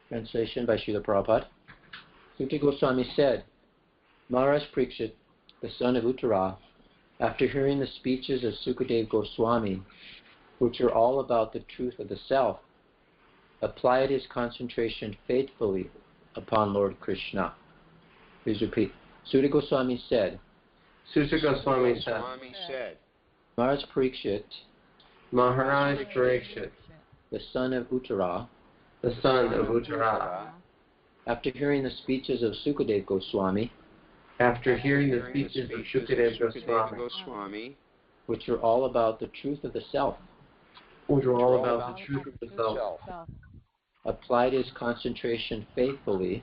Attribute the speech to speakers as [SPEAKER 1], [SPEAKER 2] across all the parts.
[SPEAKER 1] Translation by Srila Prabhupada. Sūta Gosvāmī said, Mahārāja Parīkṣit, the son of Uttarā, after hearing the speeches of Śukadeva Gosvāmī, which are all about the truth of the self, applied his concentration faithfully upon Lord Kṛṣṇa. Please repeat. Sūta Gosvāmī said, Mahārāja Parīkṣit, the son of Uttarā, after hearing the speeches of Śukadeva Gosvāmī, which are all about the truth of the self, applied his concentration faithfully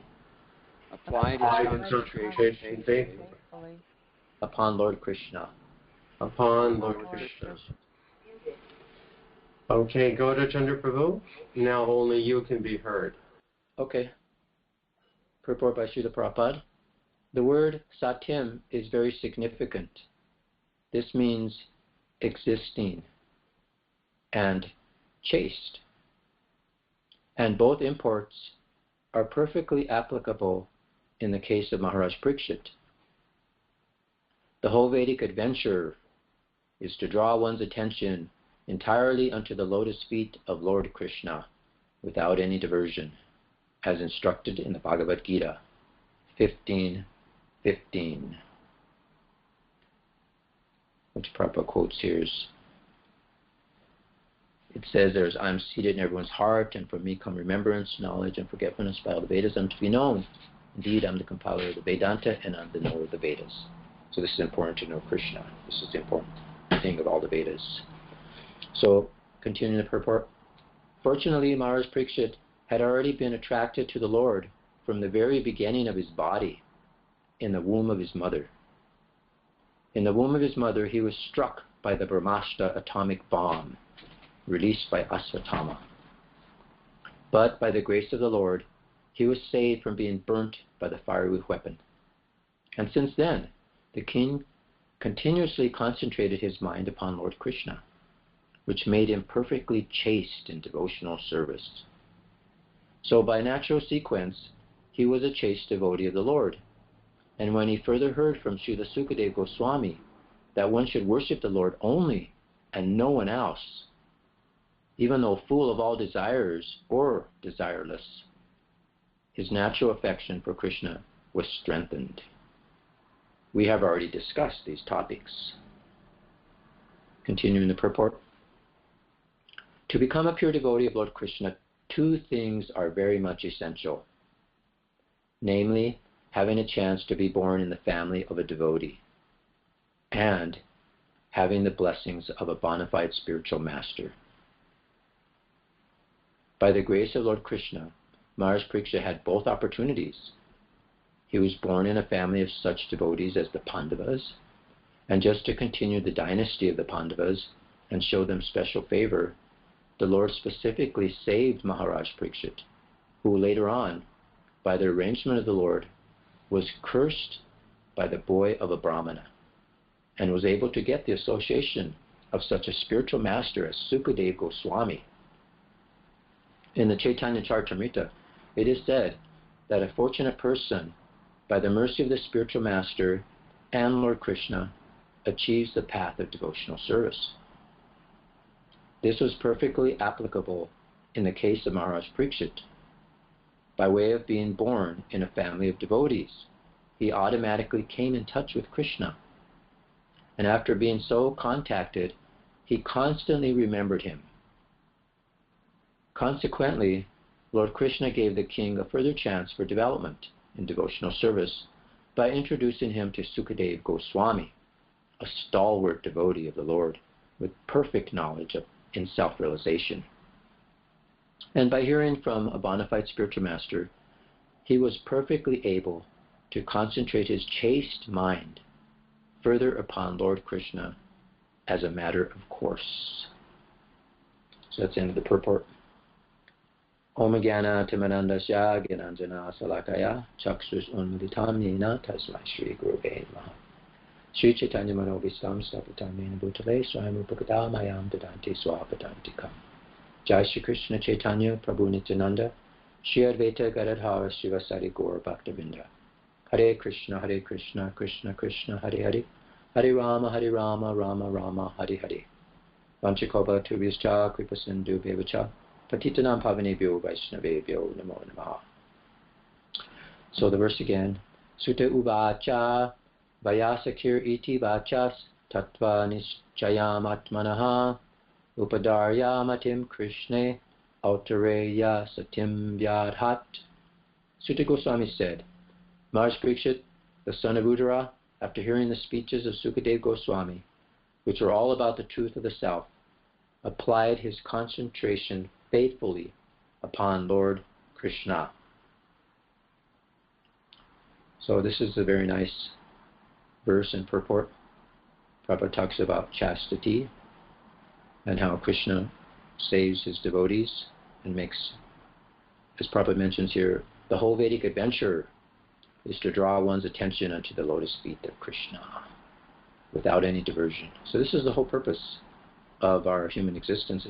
[SPEAKER 1] upon Lord Kṛṣṇa.
[SPEAKER 2] Okay, Gaudacandra Prabhu, now only you can be heard.
[SPEAKER 1] Okay. Purport by Srila Prabhupada. The word satyam is very significant. This means existing and chaste. And both imports are perfectly applicable in the case of Mahārāja Parīkṣit. The whole Vedic adventure is to draw one's attention entirely unto the lotus feet of Lord Kṛṣṇa, without any diversion, as instructed in the Bhagavad Gita 15:15, which Prabhupada quotes here. It says, I am seated in everyone's heart, and from me come remembrance, knowledge, and forgetfulness by all the Vedas. I'm to be known. Indeed, I'm the compiler of the Vedanta, and I'm the knower of the Vedas. So this is important to know Kṛṣṇa. This is the important thing of all the Vedas. So, continuing the purport. Fortunately, Mahārāja Parīkṣit had already been attracted to the Lord from the very beginning of his body, in the womb of his mother. In the womb of his mother, he was struck by the Brahmastra atomic bomb released by Asvatthama. But by the grace of the Lord, he was saved from being burnt by the fiery weapon. And since then, the king continuously concentrated his mind upon Lord Kṛṣṇa, which made him perfectly chaste in devotional service. So by natural sequence, he was a chaste devotee of the Lord. And when he further heard from Srila Śukadeva Gosvāmī that one should worship the Lord only and no one else, even though full of all desires or desireless, his natural affection for Kṛṣṇa was strengthened. We have already discussed these topics. Continuing the purport. To become a pure devotee of Lord Kṛṣṇa, two things are very much essential. Namely, having a chance to be born in the family of a devotee, and having the blessings of a bona fide spiritual master. By the grace of Lord Kṛṣṇa, Mahārāja Parīkṣit had both opportunities. He was born in a family of such devotees as the Pandavas, and just to continue the dynasty of the Pandavas and show them special favor, the Lord specifically saved Mahārāja Parīkṣit, who later on, by the arrangement of the Lord, was cursed by the boy of a Brahmana, and was able to get the association of such a spiritual master as Śukadeva Gosvāmī. In the Chaitanya Charitamrita, it is said that a fortunate person, by the mercy of the spiritual master and Lord Kṛṣṇa, achieves the path of devotional service. This was perfectly applicable in the case of Mahārāja Parīkṣit. By way of being born in a family of devotees, he automatically came in touch with Kṛṣṇa. And after being so contacted, he constantly remembered him. Consequently, Lord Kṛṣṇa gave the king a further chance for development in devotional service by introducing him to Śukadeva Gosvāmī, a stalwart devotee of the Lord with perfect knowledge in self-realization. And by hearing from a bona fide spiritual master, he was perfectly able to concentrate his chaste mind further upon Lord Kṛṣṇa as a matter of course. So that's the end of the purport. Om Jnana Timirandasya Gyananjana Salakaya Chakshus Unmilitam Yena Tasmai Shri Gurave Namaha. Shri Chaitanya Manovistam Sapatamena Bhutale Swayam Upakata Mayam Dadanti Swapadantikam. Jai Shri Krishna Chaitanya Prabhu Nityananda, Shri Advaita Gadadhara Srivasari Gaur Bhaktavinda. Hare Krishna, Krishna Krishna, Hare Hare. Hare Rama, Rama Rama, Hare Hare. Vanchakova Tubhyascha Kripasindu Bevacha. Patitanam Pavanebhyo Vaishnavebhyo Namo Namaha. So the verse again. Sūta Uvacha Vayasakir iti vachas tattva nischayam atmanaha upadarya Krishne autareya satyam vyadhat. Sūta Gosvāmī said, Mahārāja Parīkṣit, the son of Uttarā, after hearing the speeches of Śukadeva Gosvāmī, which were all about the truth of the self, applied his concentration faithfully upon Lord Kṛṣṇa. So this is a very nice verse and purport. Prabhupada talks about chastity and how Krishna saves his devotees and makes, as Prabhupada mentions here, the whole Vedic adventure is to draw one's attention unto the lotus feet of Krishna without any diversion. So this is the whole purpose of our human existence,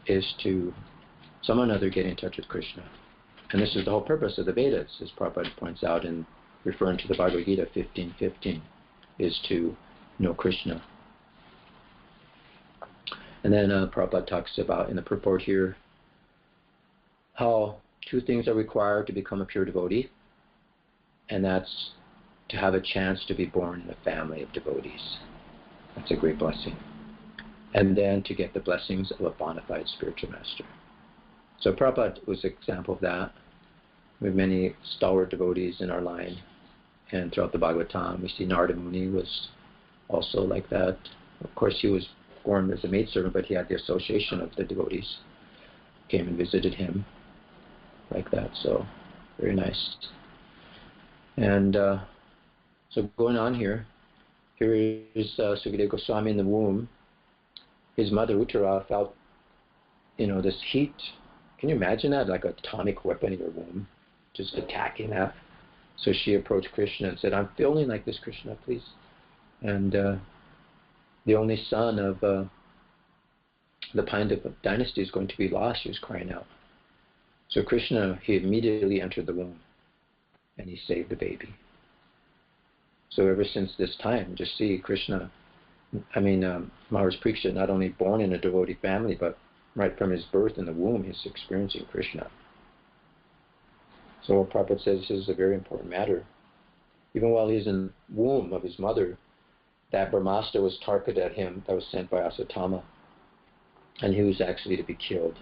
[SPEAKER 1] is to some or another get in touch with Krishna. And this is the whole purpose of the Vedas, as Prabhupada points out in referring to the Bhagavad Gita 15:15, is to know Krishna. And then Prabhupada talks about in the purport here how two things are required to become a pure devotee, and that's to have a chance to be born in a family of devotees. That's a great blessing. And then to get the blessings of a bona fide spiritual master. So Prabhupada was an example of that. We have many stalwart devotees in our line, and throughout the Bhagavatam we see Narada Muni was also like that. Of course he was born as a maidservant, but he had the association of the devotees, came and visited him like that, so very nice. And so going on here is Śukadeva Gosvāmī in the womb. His mother Uttarā felt, this heat. Can you imagine that? Like an atomic weapon in your womb, just attacking that. So she approached Krishna and said, I'm feeling like this, Krishna, please. And the only son of the Pandava dynasty is going to be lost, she was crying out. So Krishna, he immediately entered the womb and he saved the baby. So ever since this time, just see Krishna, Mahārāja Parīkṣit, not only born in a devotee family, but right from his birth in the womb, he's experiencing Krishna. So what Prabhupada says, this is a very important matter. Even while he's in the womb of his mother, that Brahmastra was targeted at him that was sent by Asatama, and he was actually to be killed.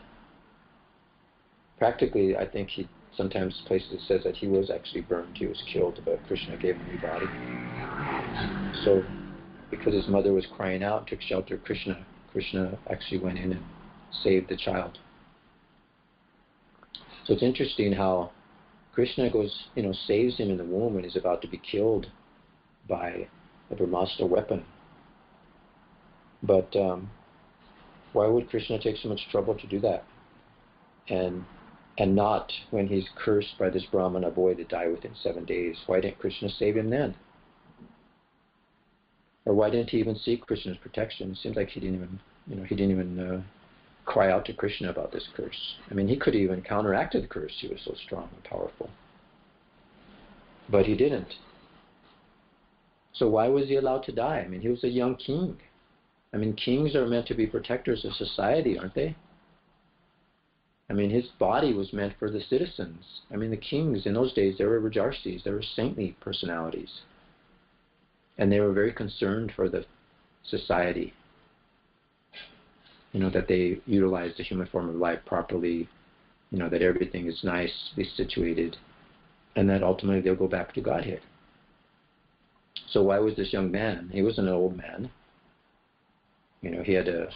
[SPEAKER 1] Practically, I think sometimes places it says that he was actually burned, he was killed, but Krishna gave him a new body. So because his mother was crying out, took shelter of Krishna actually went in and saved the child. So it's interesting how Krishna goes, saves him in the womb when he's about to be killed by a Brahmastra weapon. But why would Krishna take so much trouble to do that? And not when he's cursed by this Brahmana boy to die within 7 days. Why didn't Krishna save him then? Or why didn't he even seek Krishna's protection? It seems like he didn't even cry out to Krishna about this curse. He could have even counteracted the curse. He was so strong and powerful. But he didn't. So why was he allowed to die? He was a young king. Kings are meant to be protectors of society, aren't they? His body was meant for the citizens. The kings in those days, they were Rajarsis, they were saintly personalities. And they were very concerned for the society. That they utilize the human form of life properly, that everything is nicely situated, and that ultimately they'll go back to Godhead. So why was this young man? He wasn't an old man. He had a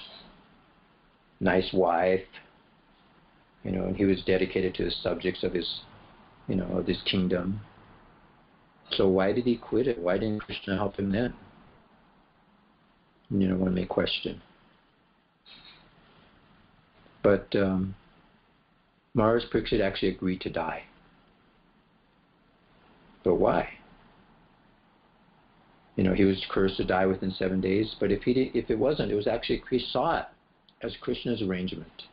[SPEAKER 1] nice wife, and he was dedicated to the subjects of his, of his kingdom. So why did he quit it? Why didn't Krishna help him then? One may question. But Mahārāja Parīkṣit actually agreed to die. But why? He was cursed to die within 7 days. But if it wasn't, it was actually, he saw it as Krishna's arrangement.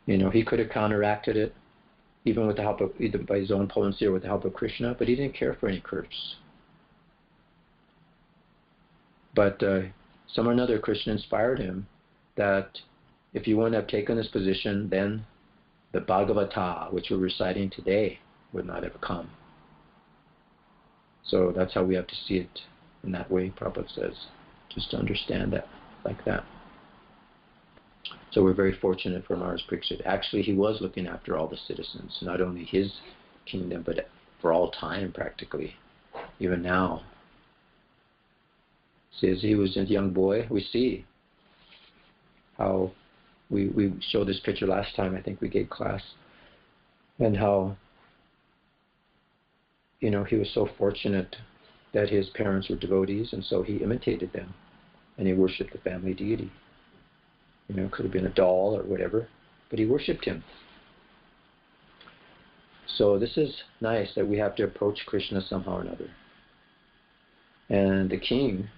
[SPEAKER 1] He could have counteracted it, even with the help of, either by his own potency or with the help of Krishna, but he didn't care for any curse. But some or another, Krishna inspired him that if you wouldn't have taken this position, then the Bhagavata, which we're reciting today, would not have come. So that's how we have to see it in that way, Prabhupada says, just to understand that like that. So we're very fortunate for Mahārāja Parīkṣit. Actually, he was looking after all the citizens, not only his kingdom, but for all time practically, even now. See, as he was a young boy, we see how we showed this picture last time, I think we gave class, and how he was so fortunate that his parents were devotees, and so he imitated them, and he worshipped the family deity. It could have been a doll or whatever, but he worshipped him. So this is nice that we have to approach Krishna somehow or another. And the king,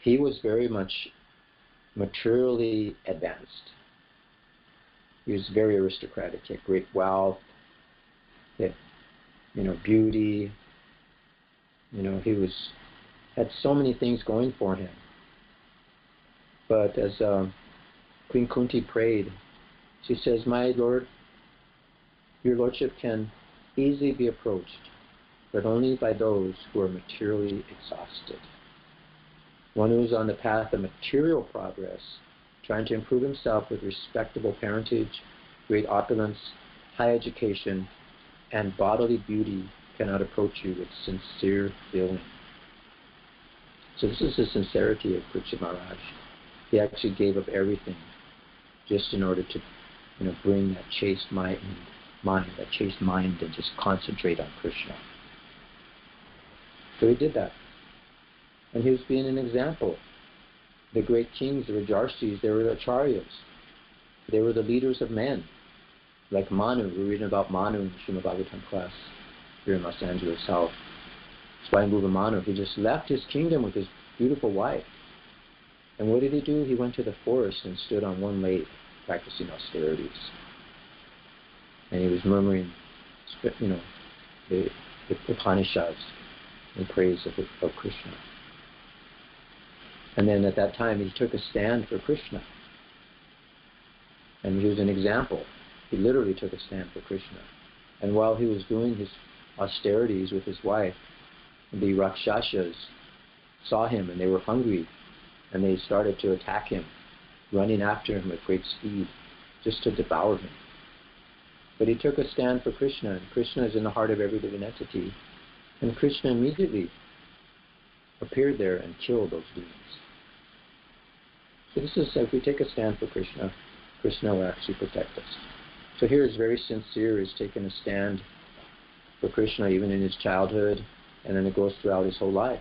[SPEAKER 1] he was very much materially advanced. He was very aristocratic. He had great wealth. He had, beauty. He had so many things going for him. But as Queen Kunti prayed, she says, "My Lord, your Lordship can easily be approached, but only by those who are materially exhausted. One who is on the path of material progress, trying to improve himself with respectable parentage, great opulence, high education, and bodily beauty cannot approach you with sincere feeling." So this is the sincerity of Parīkṣit Maharaj. He actually gave up everything just in order to, bring that chaste mind, and just concentrate on Krishna. So he did that. And he was being an example. The great kings, the Rajarshis, they were the acharyas. They were the leaders of men. Like Manu, we're reading about Manu in the Srimad Bhagavatam class here in Los Angeles, how Swayambhuva Manu, he just left his kingdom with his beautiful wife. And what did he do? He went to the forest and stood on one leg, practicing austerities. And he was murmuring, the Upanishads in praise of Krishna. And then at that time, he took a stand for Krishna. And he was an example. He literally took a stand for Krishna. And while he was doing his austerities with his wife, the Rakshasas saw him and they were hungry. And they started to attack him, running after him with great speed, just to devour him. But he took a stand for Krishna, and Krishna is in the heart of every living entity. And Krishna immediately appeared there and killed those demons. So this is, if we take a stand for Krishna, Krishna will actually protect us. So here is very sincere. He's taken a stand for Krishna even in his childhood, and then it goes throughout his whole life.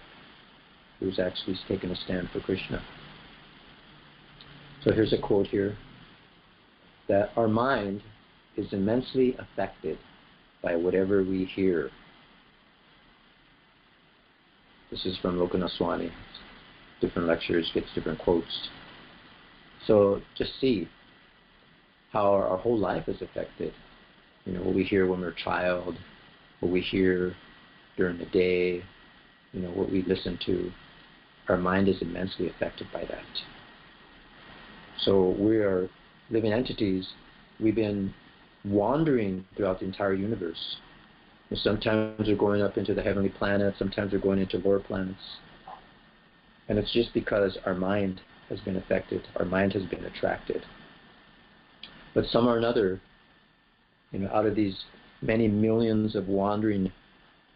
[SPEAKER 1] He was actually taking a stand for Krishna. So here's a quote here, that our mind is immensely affected by whatever we hear. This is from Lokanath Swami. Different lectures, gets different quotes. So just see how our whole life is affected. What we hear when we're a child, what we hear during the day, what we listen to. Our mind is immensely affected by that. So we are living entities. We've been wandering throughout the entire universe. And sometimes we're going up into the heavenly planets, sometimes we're going into lower planets. And it's just because our mind has been affected, our mind has been attracted. But some or another, out of these many millions of wandering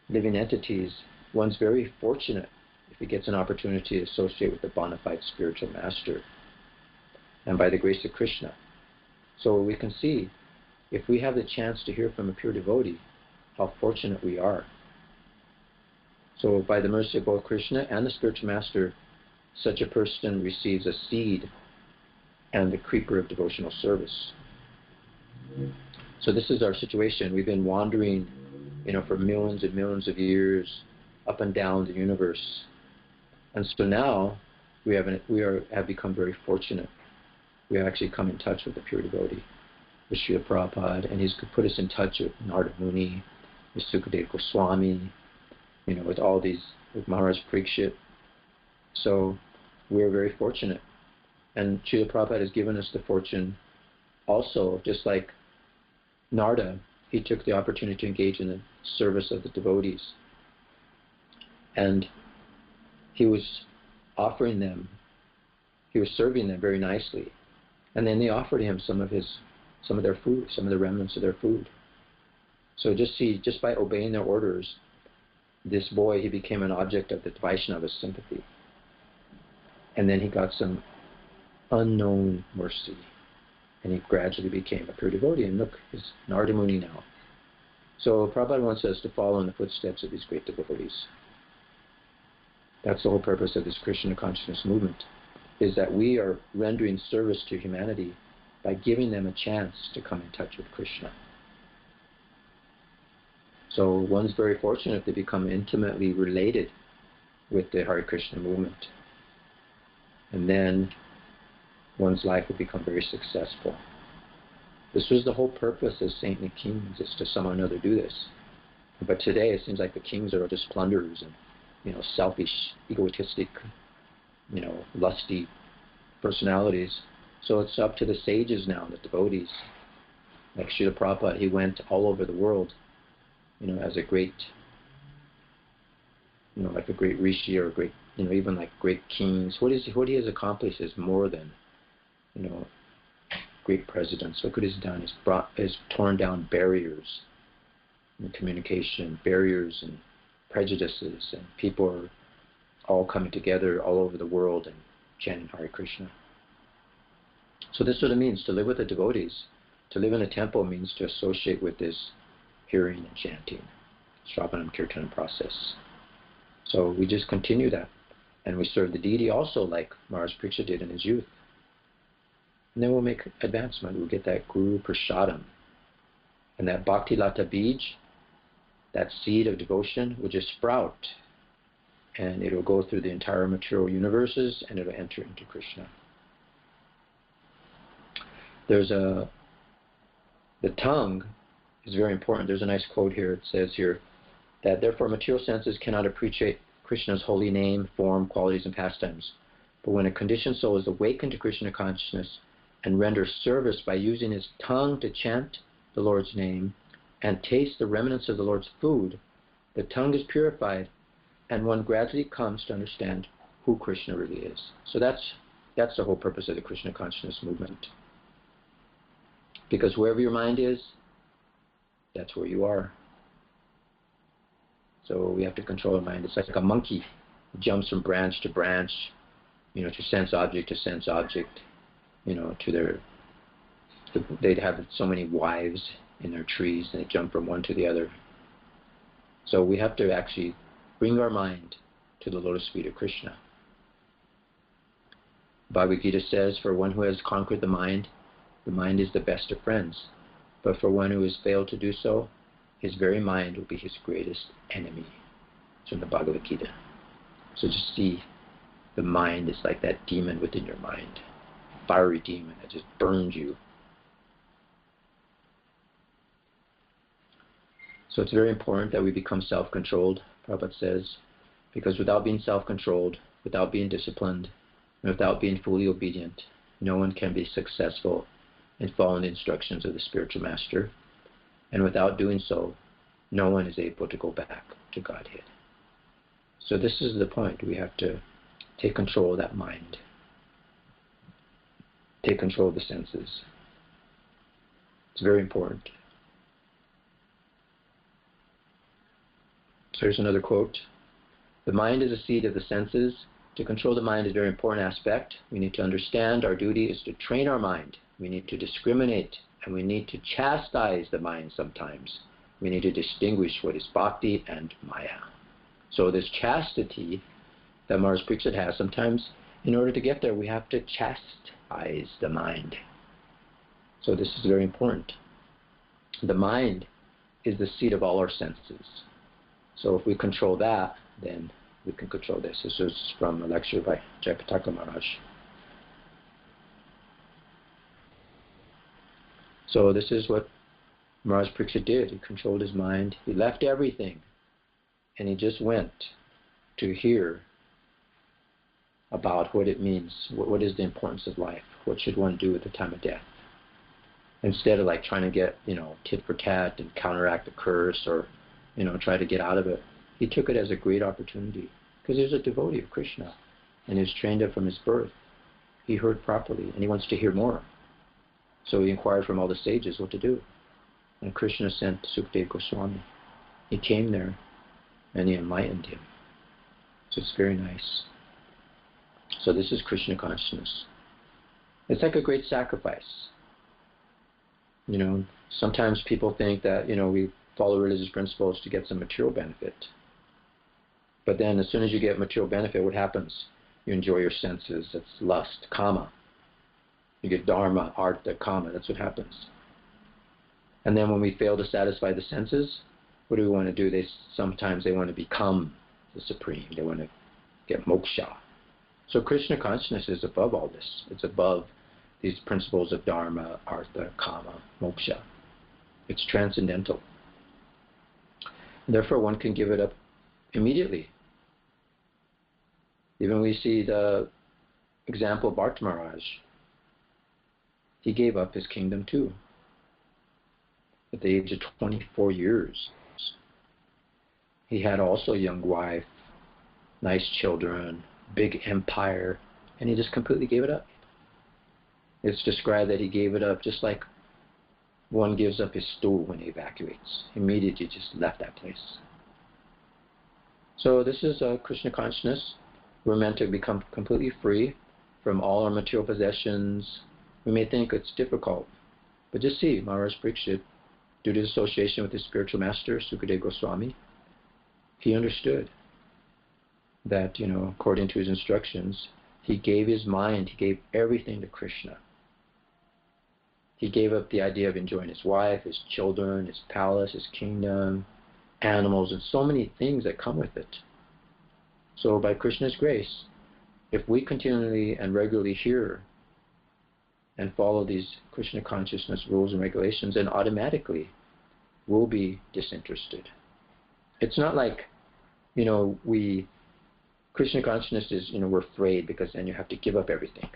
[SPEAKER 1] living entities, one's very fortunate if he gets an opportunity to associate with the bona fide spiritual master, and by the grace of Krishna. So we can see, if we have the chance to hear from a pure devotee, how fortunate we are. So by the mercy of both Krishna and the spiritual master, such a person receives a seed and the creeper of devotional service. So this is our situation. We've been wandering, for millions and millions of years up and down the universe. And so now we have become very fortunate. We have actually come in touch with the pure devotee. with Srila Prabhupada, and he's put us in touch with Narada Muni, with Śukadeva Gosvāmī, with all these, with Mahārāja Parīkṣit. So we're very fortunate. And Srila Prabhupada has given us the fortune also, just like Narada, he took the opportunity to engage in the service of the devotees. And he was offering them, he was serving them very nicely. And then they offered him some of their food, some of the remnants of their food. So just by obeying their orders, this boy, he became an object of the Vaishnava's sympathy. And then he got some unknown mercy. And he gradually became a pure devotee. And look, he's Narada Muni now. So Prabhupada wants us to follow in the footsteps of these great devotees. That's the whole purpose of this Krishna consciousness movement, is that we are rendering service to humanity by giving them a chance to come in touch with Krishna. So one's very fortunate to become intimately related with the Hare Krishna movement. And then one's life will become very successful. This was the whole purpose of saintly kings, is to somehow or another do this. But today it seems like the kings are just plunderers and, selfish, egotistic, lusty personalities. So it's up to the sages now, the devotees. Like Srila Prabhupada, he went all over the world, as a great, like a great rishi or a great, even like great kings. What he has accomplished is more than, great presidents. Look what he's done. He's torn down barriers in communication, barriers and prejudices, and people are all coming together all over the world and chanting Hare Krishna. So this is what it means to live with the devotees. To live in a temple means to associate with this hearing and chanting, Shravanam Kirtanam process. So we just continue that. And we serve the deity also like Mahārāja Parīkṣit did in his youth. And then we'll make advancement. We'll get that Guru Prasadam. And that Bhakti Lata Bij, that seed of devotion, will just sprout. And it'll go through the entire material universes and it'll enter into Krishna. The tongue is very important. There's a nice quote here. It says here that therefore material senses cannot appreciate Krishna's holy name, form, qualities, and pastimes. But when a conditioned soul is awakened to Krishna consciousness and renders service by using his tongue to chant the Lord's name and taste the remnants of the Lord's food, the tongue is purified and one gradually comes to understand who Krishna really is. So that's the whole purpose of the Krishna consciousness movement. Because wherever your mind is, that's where you are. So we have to control our mind. It's like a monkey. It jumps from branch to branch, to sense object to sense object, they'd have so many wives in their trees, and they jump from one to the other. So we have to actually bring our mind to the lotus feet of Krishna. Bhagavad Gita says, for one who has conquered the mind is the best of friends. But for one who has failed to do so, his very mind will be his greatest enemy. It's from the Bhagavad Gita. So just see, the mind is like that demon within your mind, a fiery demon that just burns you. So it's very important that we become self-controlled, Prabhupada says, because without being self-controlled, without being disciplined, and without being fully obedient, no one can be successful in following the instructions of the spiritual master. And without doing so, no one is able to go back to Godhead. So this is the point. We have to take control of that mind. Take control of the senses. It's very important. So here's another quote. The mind is a seat of the senses. To control the mind is a very important aspect. We need to understand our duty is to train our mind. We need to discriminate, and we need to chastise the mind sometimes. We need to distinguish what is bhakti and maya. So this chastity that Mahārāja Parīkṣit has, sometimes in order to get there, we have to chastise the mind. So this is very important. The mind is the seat of all our senses. So if we control that, then we can control this. This is from a lecture by Jayapataka Maharaj. So this is what Mahārāja Parīkṣit did. He controlled his mind. He left everything. And he just went to hear about what it means. What is the importance of life? What should one do at the time of death? Instead of like trying to get, tit for tat and counteract the curse or, try to get out of it. He took it as a great opportunity because he was a devotee of Kṛṣṇa and he was trained up from his birth. He heard properly and he wants to hear more. So he inquired from all the sages what to do. And Kṛṣṇa sent Śukadeva Gosvāmī. He came there and he enlightened him. So it's very nice. So this is Krishna consciousness. It's like a great sacrifice. Sometimes people think that, we follow religious principles to get some material benefit. But then as soon as you get material benefit, what happens? You enjoy your senses. It's lust, kama. You get dharma, artha, kama. That's what happens. And then when we fail to satisfy the senses, what do we want to do? Sometimes they want to become the supreme. They want to get moksha. So Krishna consciousness is above all this. It's above these principles of dharma, artha, kama, moksha. It's transcendental. Therefore, one can give it up immediately. Even we see the example of Bharta Mahārāja. He gave up his kingdom too. At the age of 24 years. He had also a young wife, nice children, big empire, and he just completely gave it up. It's described that he gave it up just like one gives up his stool when he evacuates. Immediately just left that place. So this is Krishna consciousness. We're meant to become completely free from all our material possessions. We may think it's difficult, but just see, Mahārāja Parīkṣit, due to his association with his spiritual master, Śukadeva Gosvāmī, he understood that, according to his instructions, he gave his mind, he gave everything to Kṛṣṇa. He gave up the idea of enjoying his wife, his children, his palace, his kingdom, animals, and so many things that come with it. So by Kṛṣṇa's grace, if we continually and regularly hear and follow these Krishna consciousness rules and regulations, then automatically we'll be disinterested. It's not like, Krishna consciousness is, we're afraid because then you have to give up everything.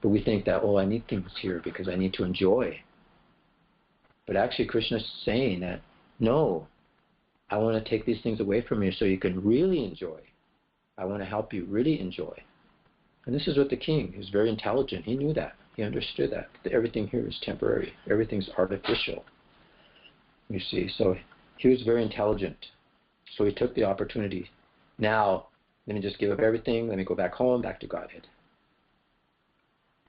[SPEAKER 1] But we think that, I need things here because I need to enjoy. But actually Krishna is saying that, no, I want to take these things away from you so you can really enjoy. I want to help you really enjoy. And this is what the king is very intelligent. He knew that. He understood that everything here is temporary. Everything's artificial. You see, so he was very intelligent. So he took the opportunity. Now, let me just give up everything. Let me go back home, back to Godhead.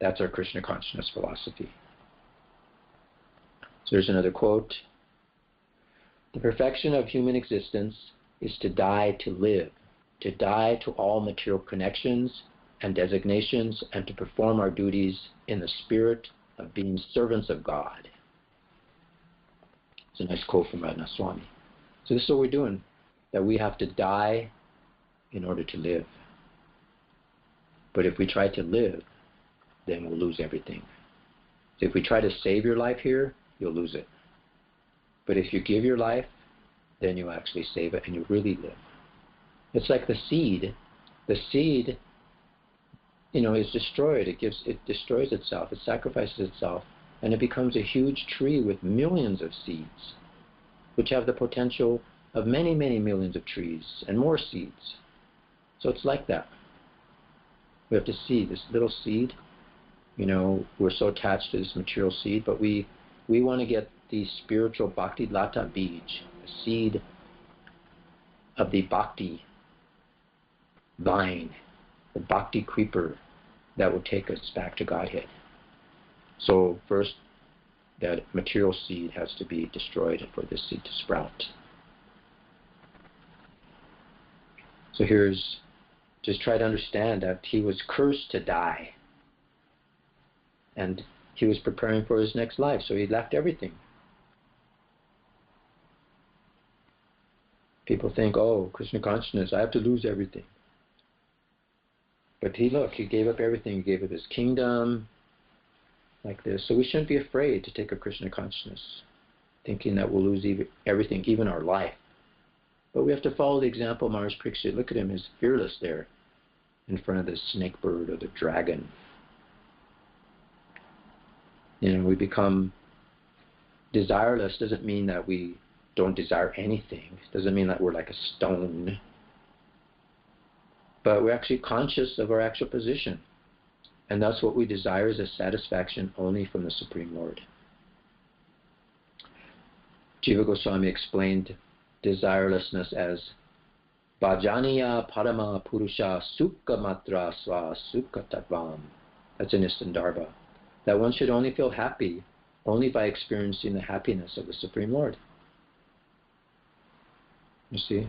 [SPEAKER 1] That's our Krishna consciousness philosophy. So there's another quote. The perfection of human existence is to die to live, to die to all material connections and designations, and to perform our duties in the spirit of being servants of God. It's a nice quote from Radha Swami. So this is what we're doing, that we have to die in order to live. But if we try to live, then we'll lose everything. So if we try to save your life here, you'll lose it. But if you give your life, then you'll actually save it and you really live. It's like the seed. The seed, is destroyed. It destroys itself. It sacrifices itself. And it becomes a huge tree with millions of seeds, which have the potential of many, many millions of trees and more seeds. So it's like that. We have to see this little seed. We're so attached to this material seed, but we want to get the spiritual bhakti lata bij, the seed of the bhakti vine, the bhakti creeper that will take us back to Godhead. So first, that material seed has to be destroyed for this seed to sprout. So just try to understand that he was cursed to die. And he was preparing for his next life, so he left everything. People think, Krishna consciousness, I have to lose everything. But he gave up everything. He gave up his kingdom. like this. So we shouldn't be afraid to take a Krishna consciousness, thinking that we'll lose everything, even our life. But we have to follow the example of Mahārāja Parīkṣit. Look at him, he's fearless there in front of the snake bird or the dragon. We become desireless. Doesn't mean that we don't desire anything. It doesn't mean that we're like a stone. But we're actually conscious of our actual position. And thus what we desire is a satisfaction only from the Supreme Lord. Jiva Goswami explained desirelessness as Bhajaniya Parama Purusha Sukha Matra Sva Sukha Tattvam. That's in Istandarbha. That one should only feel happy only by experiencing the happiness of the Supreme Lord. You see?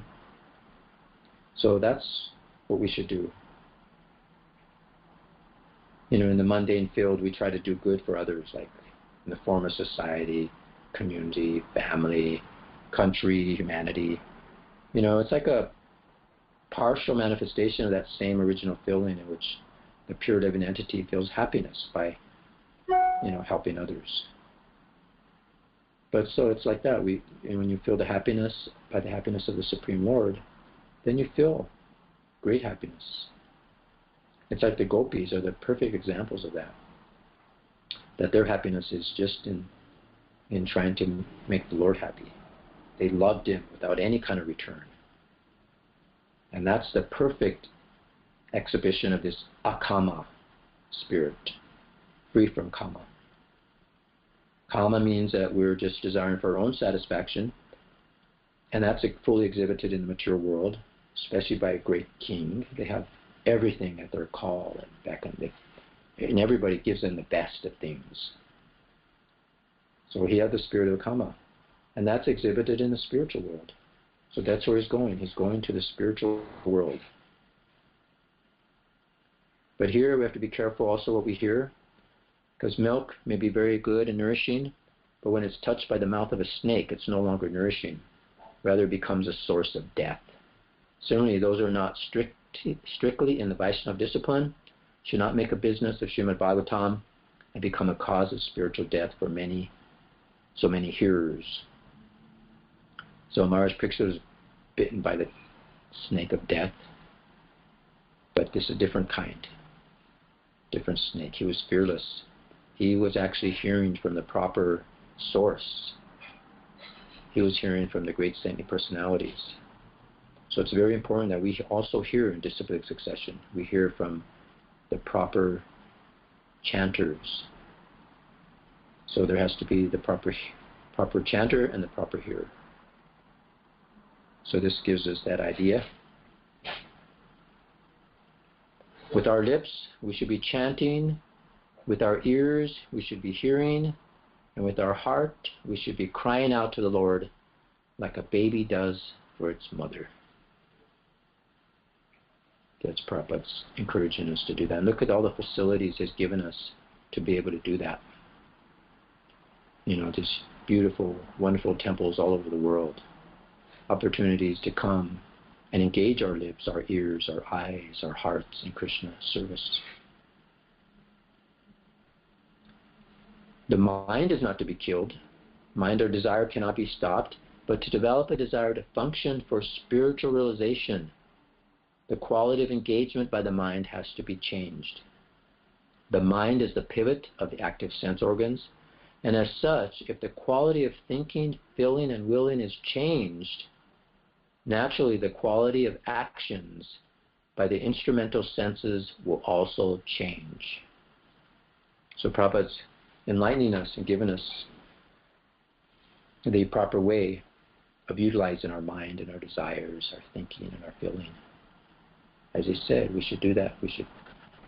[SPEAKER 1] So that's what we should do. In the mundane field, we try to do good for others, like in the form of society, community, family, country, humanity. It's like a partial manifestation of that same original feeling in which the pure living entity feels happiness by, helping others. But so it's like that. When you feel the happiness by the happiness of the Supreme Lord, then you feel great happiness. It's like the gopis are the perfect examples of that. That their happiness is just in trying to make the Lord happy. They loved Him without any kind of return. And that's the perfect exhibition of this akama spirit, free from kama. Kama means that we're just desiring for our own satisfaction, and that's fully exhibited in the mature world, especially by a great king. They have everything at their call and beckon, and everybody gives them the best of things. So he had the spirit of kama, and that's exhibited in the spiritual world. So that's where he's going. He's going to the spiritual world. But here we have to be careful also what we hear, because milk may be very good and nourishing, but when it's touched by the mouth of a snake, it's no longer nourishing. Rather, it becomes a source of death. Certainly, those who are not strictly in the Vaishnava discipline should not make a business of Srimad Bhagavatam and become a cause of spiritual death for so many hearers. So Mahārāja Parīkṣit was bitten by the snake of death, but this is a different kind, different snake. He was fearless. He was actually hearing from the proper source. He was hearing from the great saintly personalities. So it's very important that we also hear in disciplic succession. We hear from the proper chanters. So there has to be the proper chanter and the proper hearer. So this gives us that idea. With our lips, we should be chanting. With our ears, we should be hearing. And with our heart, we should be crying out to the Lord like a baby does for its mother. That's Prabhupada's encouraging us to do that. And look at all the facilities He's given us to be able to do that. These beautiful, wonderful temples all over the world. Opportunities to come and engage our lips, our ears, our eyes, our hearts in Krishna service. The mind is not to be killed. Mind or desire cannot be stopped, but to develop a desire to function for spiritual realization, the quality of engagement by the mind has to be changed. The mind is the pivot of the active sense organs, and as such, if the quality of thinking, feeling, and willing is changed, naturally the quality of actions by the instrumental senses will also change. So Prabhupada's enlightening us and giving us the proper way of utilizing our mind and our desires, our thinking and our feeling. As he said, we should do that. We should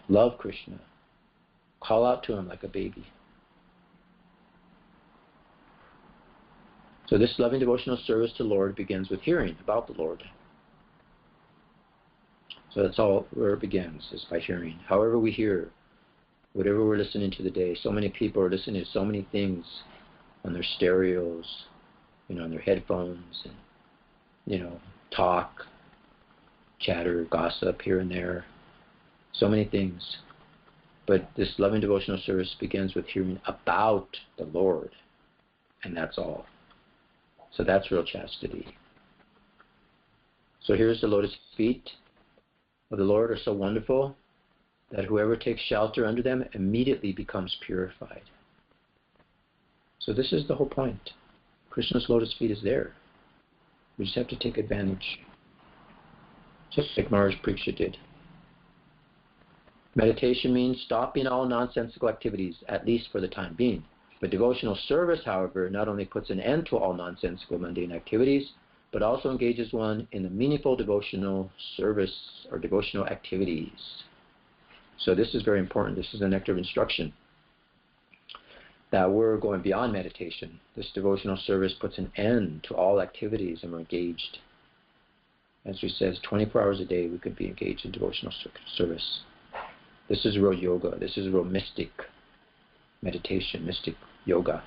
[SPEAKER 1] love Krishna, call out to Him like a baby. So this loving devotional service to the Lord begins with hearing about the Lord. So that's all where it begins, is by hearing. However we hear, whatever we're listening to today, so many people are listening to so many things on their stereos, on their headphones, and, talk, chatter, gossip here and there, so many things. But this loving devotional service begins with hearing about the Lord, and that's all. So that's real chastity. So here's the lotus feet of the Lord are so wonderful that whoever takes shelter under them immediately becomes purified. So this is the whole point. Krishna's lotus feet is there. We just have to take advantage. Just like Mahārāja Parīkṣit did. Meditation means stopping all nonsensical activities, at least for the time being. But devotional service, however, not only puts an end to all nonsensical mundane activities, but also engages one in the meaningful devotional service or devotional activities. So this is very important. This is the nectar of instruction. That we're going beyond meditation. This devotional service puts an end to all activities and we're engaged. As we says, 24 hours a day we could be engaged in devotional service. This is real yoga. This is real mystic meditation, mystic yoga.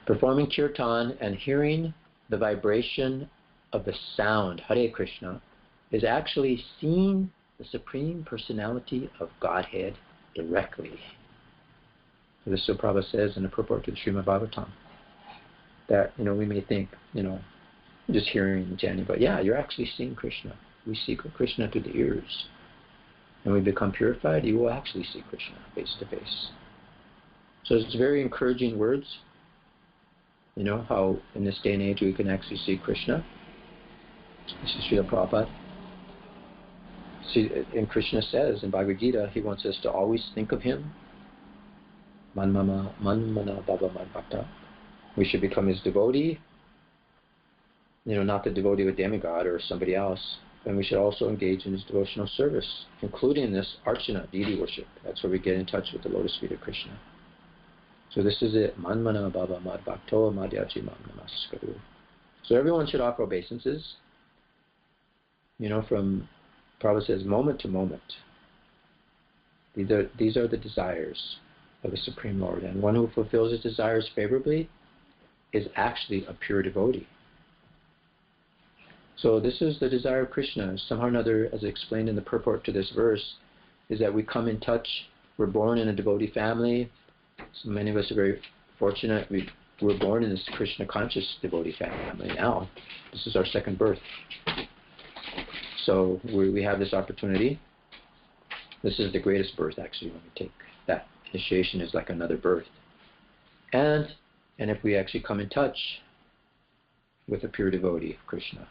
[SPEAKER 1] Performing kirtan and hearing the vibration of the sound, Hare Krishna, is actually seeing the Supreme Personality of Godhead directly. So this is what Prabhu says in the purport to the Srimad Bhagavatam. That, we may think, just hearing and chanting, but yeah, you're actually seeing Krishna. We see Krishna through the ears. And we become purified, you will actually see Krishna face to face. So it's very encouraging words. How in this day and age we can actually see Krishna. This is Srila Prabhupada. See, and Krishna says in Bhagavad Gita, he wants us to always think of him. Manmana bhava madbhakta. We should become his devotee. Not the devotee of a demigod or somebody else. And we should also engage in his devotional service, including this archana, deity worship. That's where we get in touch with the lotus feet of Krishna. So this is it. Manmana bhava madbhakto madhyaji mam namaskaru. So everyone should offer obeisances. From Prabhupada says, moment to moment. These are the desires of the Supreme Lord. And one who fulfills his desires favorably is actually a pure devotee. So this is the desire of Krishna. Somehow or another, as explained in the purport to this verse, is that we come in touch. We're born in a devotee family. So many of us are very fortunate. We're born in this Krishna conscious devotee family now. This is our second birth. So we have this opportunity. This is the greatest birth, actually, when we take that. Initiation is like another birth. And if we actually come in touch with a pure devotee of Krishna,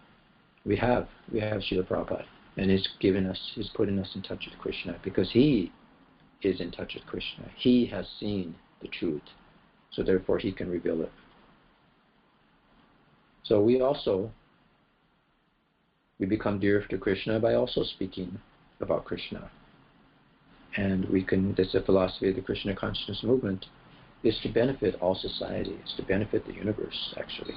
[SPEAKER 1] we have Srila Prabhupada, and he's putting us in touch with Krishna because he is in touch with Krishna. He has seen the truth, so therefore he can reveal it. So we become dear to Krishna by also speaking about Krishna. And this is the philosophy of the Krishna consciousness movement, is to benefit all society, is to benefit the universe, actually.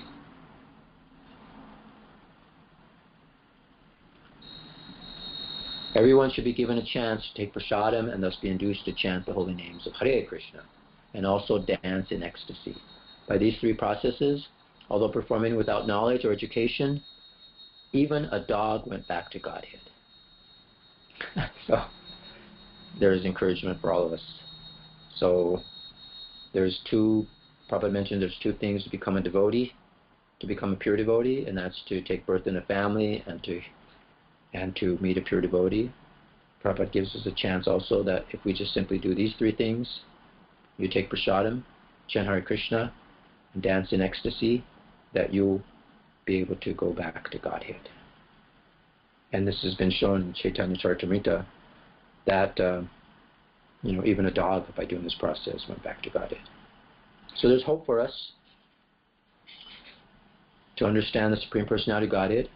[SPEAKER 1] Everyone should be given a chance to take prasadam and thus be induced to chant the holy names of Hare Krishna, and also dance in ecstasy. By these three processes, although performing without knowledge or education, even a dog went back to Godhead. So there's encouragement for all of us. So Prabhupada mentioned there's two things to become a devotee, to become a pure devotee, and that's to take birth in a family and to meet a pure devotee. Prabhupada gives us a chance also that if we just simply do these three things, you take prasadam, chant Hare Krishna, and dance in ecstasy, that you'll be able to go back to Godhead. And this has been shown in Chaitanya Charitamrita that even a dog, by doing this process, went back to Godhead. So there's hope for us to understand the Supreme Personality of Godhead,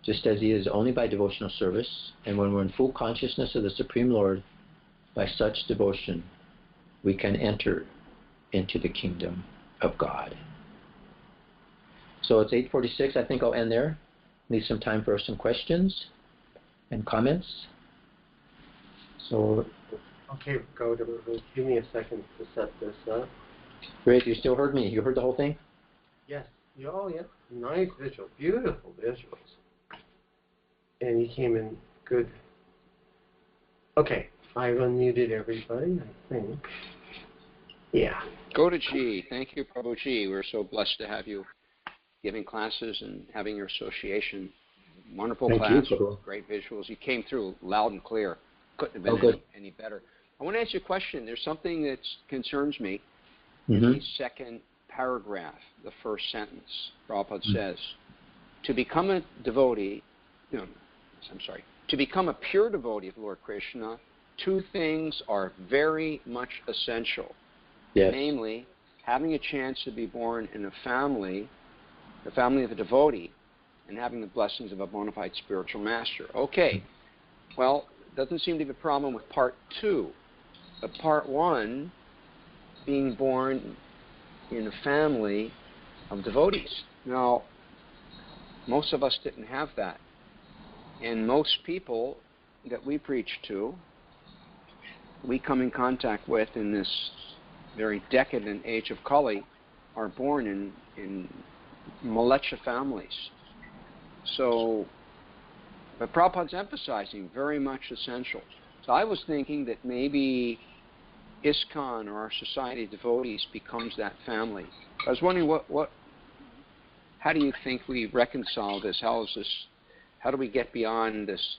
[SPEAKER 1] just as he is only by devotional service. And when we're in full consciousness of the Supreme Lord, by such devotion, we can enter into the kingdom of God. So it's 8:46. I think I'll end there. Leave some time for some questions and comments. So,
[SPEAKER 2] okay, Gaudacandra, give me a second to set this up.
[SPEAKER 1] Great, you still heard me. You heard the whole thing?
[SPEAKER 2] Yes. Oh, yeah. Nice visual. Beautiful visuals. and he came in good. Okay, I've unmuted everybody, I think. Yeah.
[SPEAKER 3] Gaudacandra, thank you, Prabhuji. We're so blessed to have you giving classes and having your association. Wonderful class, great visuals. You came through loud and clear. Couldn't have been any better. I want to ask you a question. There's something that concerns me in the second paragraph, the first sentence. Prabhupada says, to become a devotee, to become a pure devotee of Lord Kṛṣṇa, two things are very much essential.
[SPEAKER 1] Yes.
[SPEAKER 3] Namely, having a chance to be born in a family, the family of a devotee, and having the blessings of a bona fide spiritual master. Okay, well, doesn't seem to be a problem with part 2. But part 1, being born in a family of devotees. Now, most of us didn't have that. And most people that we preach to, we come in contact with in this very decadent age of Kali, are born in militia families. So, but Prabhupada's emphasizing very much essential. So I was thinking that maybe ISKCON or our Society of Devotees becomes that family. I was wondering how do you think we reconcile this? How do we get beyond this,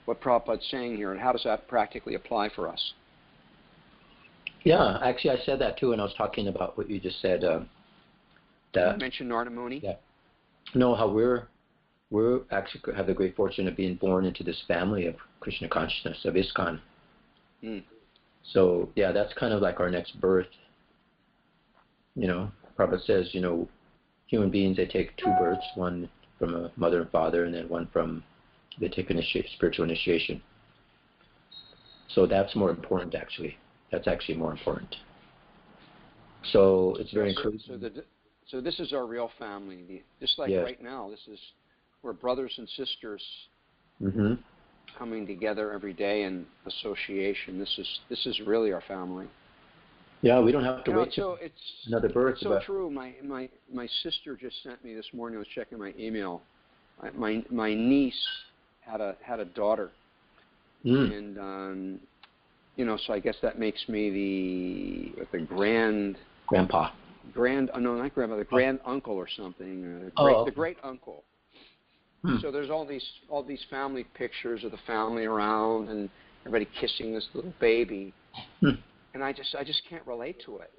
[SPEAKER 3] what Prabhupada's saying here, and how does that practically apply for us?
[SPEAKER 1] Yeah, actually I said that too when I was talking about what you just said.
[SPEAKER 3] That you mentioned Narada Muni?
[SPEAKER 1] Yeah. No, how we're actually have the great fortune of being born into this family of Krishna consciousness, of ISKCON. So, yeah, that's kind of like our next birth. You know, Prabhupada says, you know, human beings, they take 2 births, one from a mother and father, and then one from, they take spiritual initiation. So that's more important, actually. That's actually more important. So it's very encouraging.
[SPEAKER 3] So this is our real family. Just like right now, we're brothers and sisters coming together every day in association. This is really our family.
[SPEAKER 1] Yeah, we don't have to wait
[SPEAKER 3] till
[SPEAKER 1] another birth.
[SPEAKER 3] It's so true. My sister just sent me this morning. I was checking my email. My niece had a daughter, and you know, so I guess that makes me the
[SPEAKER 1] grandpa.
[SPEAKER 3] No, not grandpa, the grand uncle or something. The great uncle. So there's all these family pictures of the family around, and everybody kissing this little baby, and I just can't relate to it.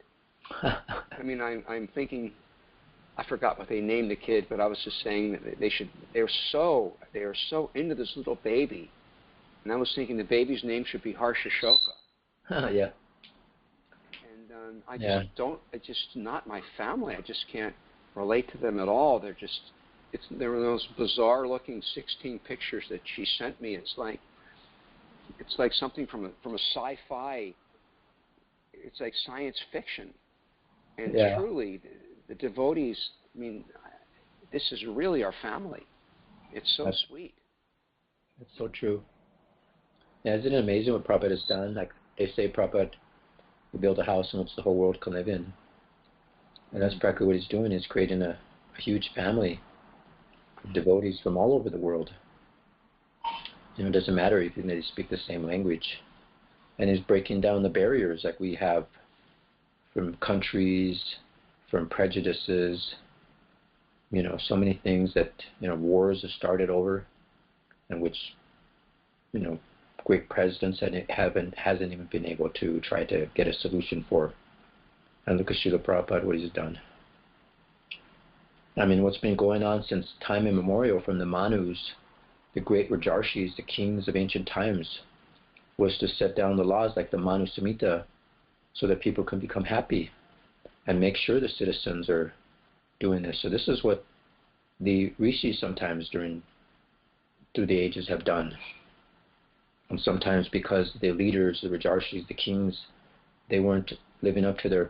[SPEAKER 3] I mean, I'm thinking, I forgot what they named the kid, but I was just saying that they are so into this little baby, and I was thinking the baby's name should be Harsha-shoka.
[SPEAKER 1] Yeah.
[SPEAKER 3] And I just don't. It's just not my family. I just can't relate to them at all. There were those bizarre-looking 16 pictures that she sent me. It's like something from a sci-fi. It's like science fiction, and truly, the devotees. I mean, this is really our family. It's so sweet.
[SPEAKER 1] It's so true. Yeah, isn't it amazing what Prabhupada has done? Like they say, Prabhupada will build a house in which the whole world can live in, and that's practically what he's doing. Is creating a huge family. Devotees from all over the world. You know, it doesn't matter even that they speak the same language. And he's breaking down the barriers like we have from countries, from prejudices, you know, so many things that, you know, wars have started over, and which, you know, great presidents hasn't even been able to try to get a solution for. And look at Srila Prabhupada, what he's done. I mean, what's been going on since time immemorial from the Manus, the great Rajarshis, the kings of ancient times, was to set down the laws like the Manu Samhita so that people can become happy and make sure the citizens are doing this. So this is what the rishis sometimes through the ages have done. And sometimes because the leaders, the Rajarshis, the kings, they weren't living up to their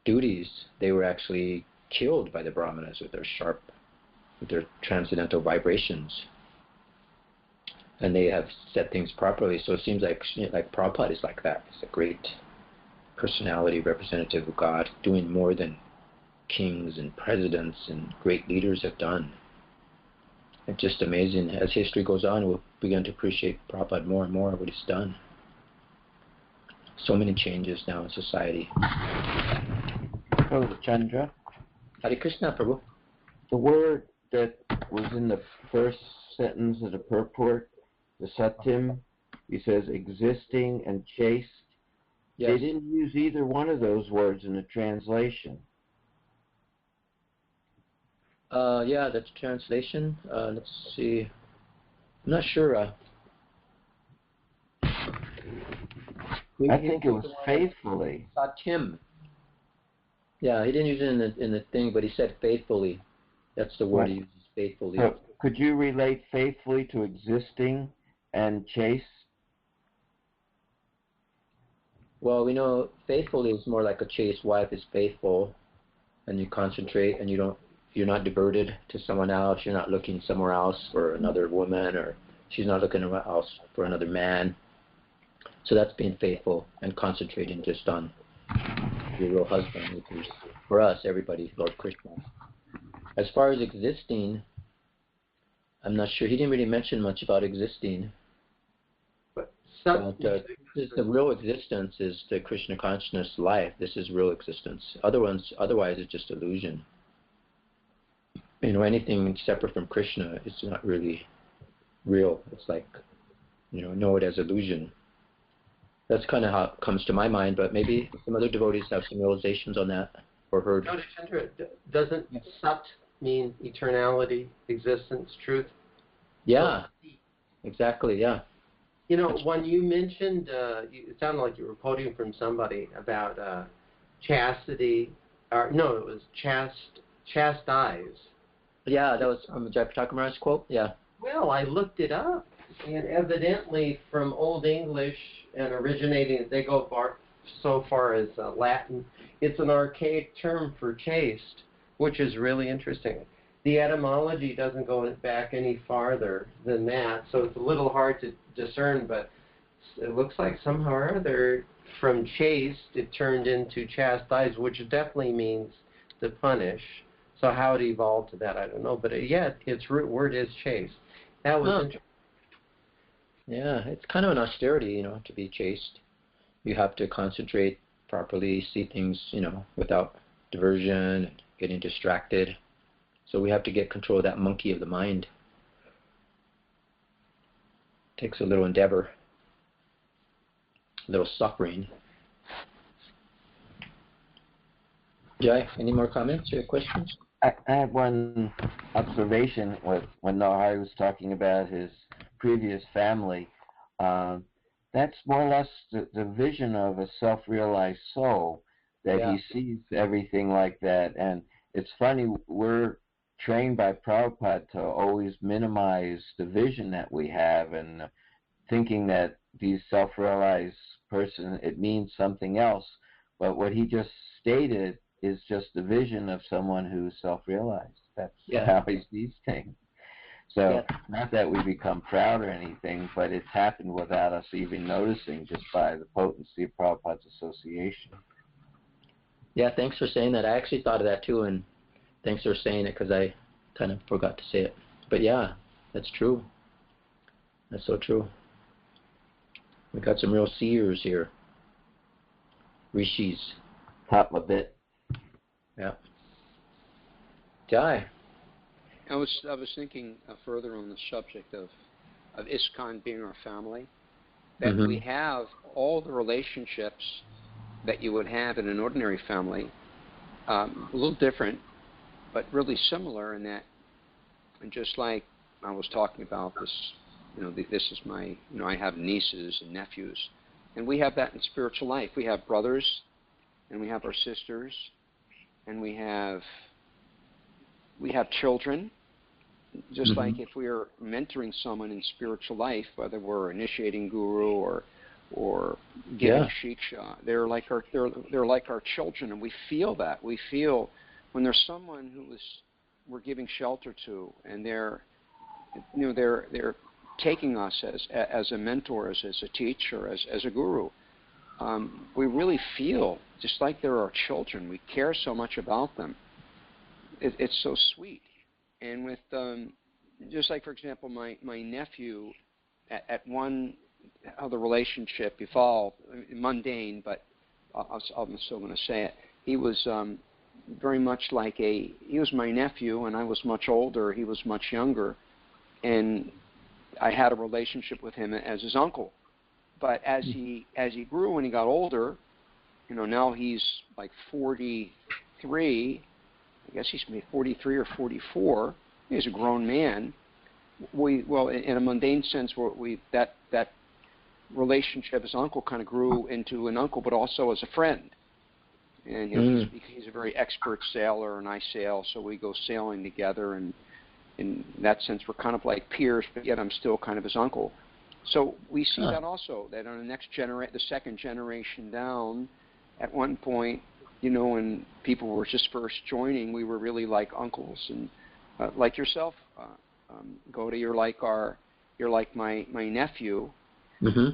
[SPEAKER 1] duties, they were actually killed by the Brahmanas with their transcendental vibrations. And they have set things properly. So it seems like Prabhupada is like that. He's a great personality, representative of God, doing more than kings and presidents and great leaders have done. It's just amazing. As history goes on, we'll begin to appreciate Prabhupada more and more, what he's done. So many changes now in society.
[SPEAKER 4] Prabhu Chandra,
[SPEAKER 1] Hare Krishna, Prabhu.
[SPEAKER 4] the word that was in the first sentence of the purport, the Satyam, he says existing and chaste.
[SPEAKER 1] Yes.
[SPEAKER 4] They didn't use either one of those words in the translation.
[SPEAKER 1] Yeah, that's translation. Let's see. I'm not sure.
[SPEAKER 4] I think it was faithfully.
[SPEAKER 1] Satyam. Yeah, he didn't use it in the thing, but he said faithfully. That's the word he uses, faithfully.
[SPEAKER 4] So could you relate faithfully to existing and chaste?
[SPEAKER 1] Well, we know faithfully is more like a chaste wife is faithful, and you concentrate, and you're not diverted to someone else. You're not looking somewhere else for another woman, or she's not looking else for another man. So that's being faithful and concentrating just on your real husband, which is, for us, everybody, Lord Kṛṣṇa. As far as existing, I'm not sure. He didn't really mention much about existing.
[SPEAKER 2] But
[SPEAKER 1] the real existence is the Krishna consciousness life. This is real existence. Otherwise it's just illusion. Anything separate from Krishna is not really real. It's like, know it as illusion. That's kind of how it comes to my mind, but maybe some other devotees have some realizations on that or heard.
[SPEAKER 2] Gaudacandra, doesn't Sat mean eternality, existence, truth?
[SPEAKER 1] Yeah, exactly, yeah.
[SPEAKER 2] When you mentioned, it sounded like you were quoting from somebody about chastity, or no, it was chastise.
[SPEAKER 1] Yeah, that was from Jayapataka Maharaj's quote, yeah.
[SPEAKER 2] Well, I looked it up, and evidently from Old English and originating, they go so far as Latin, it's an archaic term for chaste, which is really interesting. The etymology doesn't go back any farther than that, so it's a little hard to discern, but it looks like somehow or other from chaste it turned into chastise, which definitely means to punish. So how it evolved to that, I don't know. But its root word is chaste. That was interesting.
[SPEAKER 1] Yeah, it's kind of an austerity, to be chaste. You have to concentrate properly, see things, without diversion, and getting distracted. So we have to get control of that monkey of the mind. Takes a little endeavor, a little suffering. Jai, any more comments or questions?
[SPEAKER 4] I have one observation when Mahārāja was talking about his previous family. That's more or less the vision of a self-realized soul, that he sees everything like that. And it's funny, we're trained by Prabhupada to always minimize the vision that we have and thinking that these self-realized person, it means something else. But what he just stated is just the vision of someone who's self-realized. That's how he sees things. So not that we become proud or anything, but it's happened without us even noticing, just by the potency of Prabhupada's association.
[SPEAKER 1] Yeah, thanks for saying that. I actually thought of that too, and thanks for saying it because I kind of forgot to say it. But yeah, that's true. That's so true. We got some real seers here. Rishis.
[SPEAKER 4] Top a bit.
[SPEAKER 1] Yeah. Jai.
[SPEAKER 3] I was thinking further on the subject of ISKCON being our family, that we have all the relationships that you would have in an ordinary family, a little different, but really similar in that, and just like I was talking about this, this is my, I have nieces and nephews, and we have that in spiritual life. We have brothers, and we have our sisters, and we have children. Just like if we are mentoring someone in spiritual life, whether we're initiating guru or giving shiksha, they're like our children, and we feel that. We feel when there's someone we're giving shelter to, and they're taking us as a mentor, as a teacher, as a guru. We really feel just like they're our children. We care so much about them. It's so sweet. And with just like, for example, my nephew, at one, how the relationship evolved, mundane, but I'm still going to say it. He was very much like he was my nephew, and I was much older. He was much younger, and I had a relationship with him as his uncle. But as he grew and he got older, now he's like 43. I guess he's maybe 43 or 44. He's a grown man. In a mundane sense, that relationship as uncle kind of grew into an uncle, but also as a friend. And he's a very expert sailor, and I sail, so we go sailing together. And in that sense, we're kind of like peers, but yet I'm still kind of his uncle. So we see that also, that on the second generation down, at one point, when people were just first joining, we were really like uncles, and like yourself, Gauda, you're like my nephew.
[SPEAKER 1] Mm-hmm.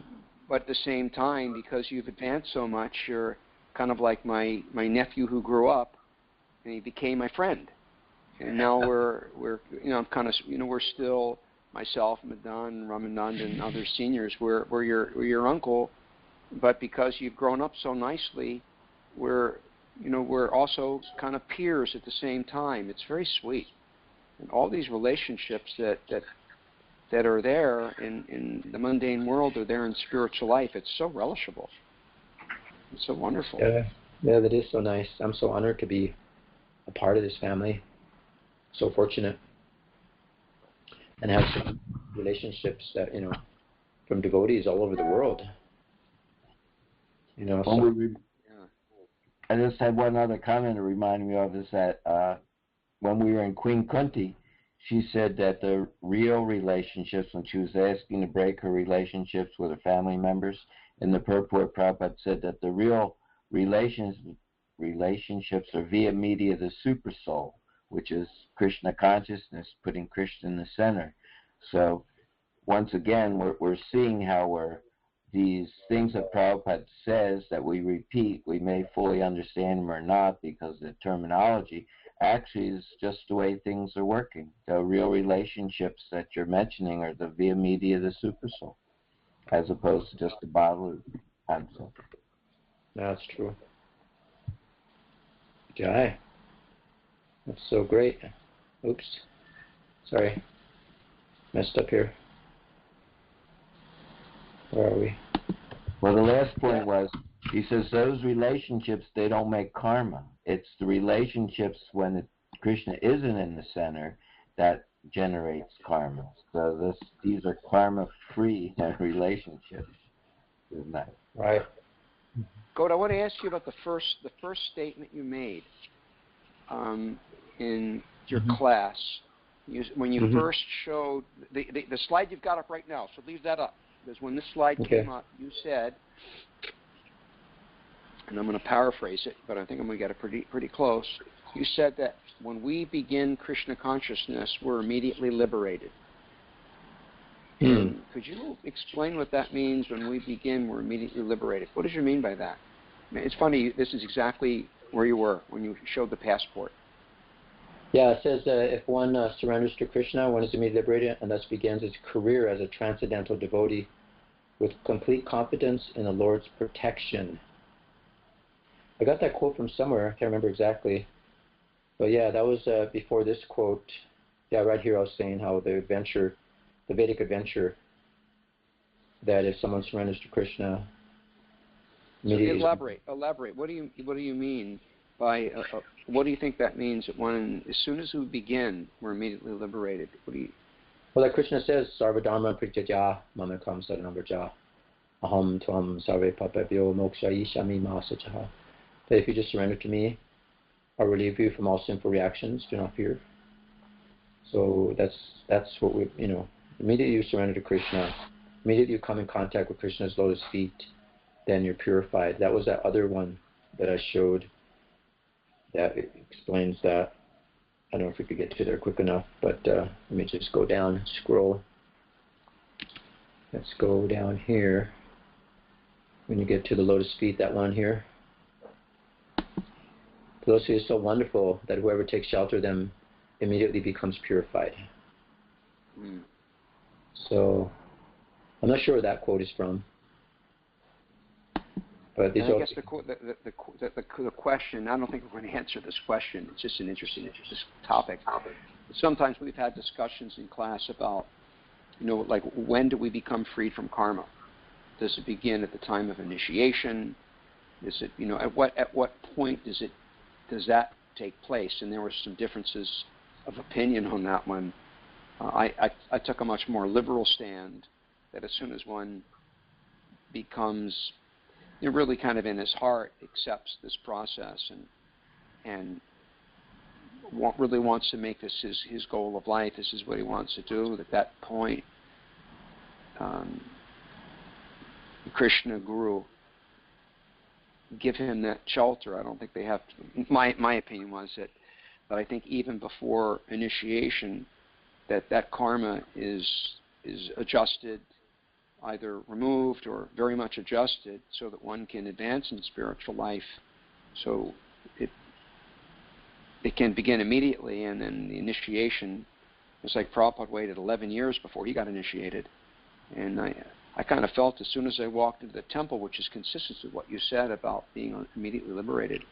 [SPEAKER 3] But at the same time, because you've advanced so much, you're kind of like my nephew who grew up, and he became my friend. And now we're still, myself, Madan, Ramananda, and other seniors, we're your uncle, but because you've grown up so nicely, we're also kind of peers at the same time. It's very sweet. And all these relationships that are there in the mundane world are there in spiritual life. It's so relishable. It's so wonderful.
[SPEAKER 1] Yeah, that is so nice. I'm so honored to be a part of this family. So fortunate. And have some relationships that, from devotees all over the world.
[SPEAKER 4] I just had one other comment to remind me of, is that when we were in Queen Kunti, she said that the real relationships, when she was asking to break her relationships with her family members, in the purport, Prabhupada said that the real relationships are via media the super soul, which is Krishna consciousness, putting Krishna in the center. So once again, we're seeing how these things that Prabhupada says that we repeat, we may fully understand them or not because the terminology actually is just the way things are working. The real relationships that you're mentioning are the via media the super soul, as opposed to just the bodily concept.
[SPEAKER 1] That's true. Jai. That's so great. Oops. Sorry. Messed up here. Where are we?
[SPEAKER 4] Well, the last point was, he says those relationships, they don't make karma. It's the relationships when Krishna isn't in the center that generates karma. So these are karma-free relationships. Isn't that
[SPEAKER 1] right?
[SPEAKER 3] Gauda, I want to ask you about the first statement you made in your class. When you first showed the slide you've got up right now, so leave that up. Because when this slide came up, you said, and I'm going to paraphrase it, but I think I'm going to get it pretty close. You said that when we begin Krishna consciousness, we're immediately liberated. Could you explain what that means? When we begin, we're immediately liberated. What did you mean by that? I mean, it's funny, this is exactly where you were when you showed the passport.
[SPEAKER 1] Yeah, it says if one surrenders to Krishna, one is immediately liberated, and thus begins his career as a transcendental devotee with complete confidence in the Lord's protection. I got that quote from somewhere. I can't remember exactly. But yeah, that was before this quote. Yeah, right here I was saying how the Vedic adventure, that if someone surrenders to Krishna,
[SPEAKER 3] so elaborate. What do you mean by what do you think that means? That as soon as we begin, we're immediately liberated.
[SPEAKER 1] Well, like Krishna says, Sarva Dharma Prityaja Mamekam Saranam Vraja Aham Tvam Sarve Papabhyo Moksha Ishami Masachaha. That if you just surrender to me, I'll relieve you from all sinful reactions. Do not fear. So that's what we, immediately you surrender to Krishna, immediately you come in contact with Krishna's lotus feet, then you're purified. That was that other one that I showed that explains that. I don't know if we could get to there quick enough, but let me just go down, scroll. Let's go down here. When you get to the lotus feet, that one here. The lotus feet is so wonderful that whoever takes shelter of them immediately becomes purified.
[SPEAKER 3] Mm.
[SPEAKER 1] So I'm not sure where that quote is from. But
[SPEAKER 3] I guess the question, I don't think we're going to answer this question. It's just an interesting topic. Sometimes we've had discussions in class about, like when do we become freed from karma? Does it begin at the time of initiation? Is it, at what point does that take place? And there were some differences of opinion on that one. I took a much more liberal stand that as soon as one becomes really kind of in his heart accepts this process and really wants to make this his goal of life, this is what he wants to do, at that point, Krishna Guru give him that shelter. I don't think they have to. My opinion was that I think even before initiation, that karma is adjusted, either removed or very much adjusted, so that one can advance in spiritual life. So it can begin immediately, and then the initiation, it's like Prabhupada waited 11 years before he got initiated. And I kind of felt as soon as I walked into the temple, which is consistent with what you said about being immediately liberated,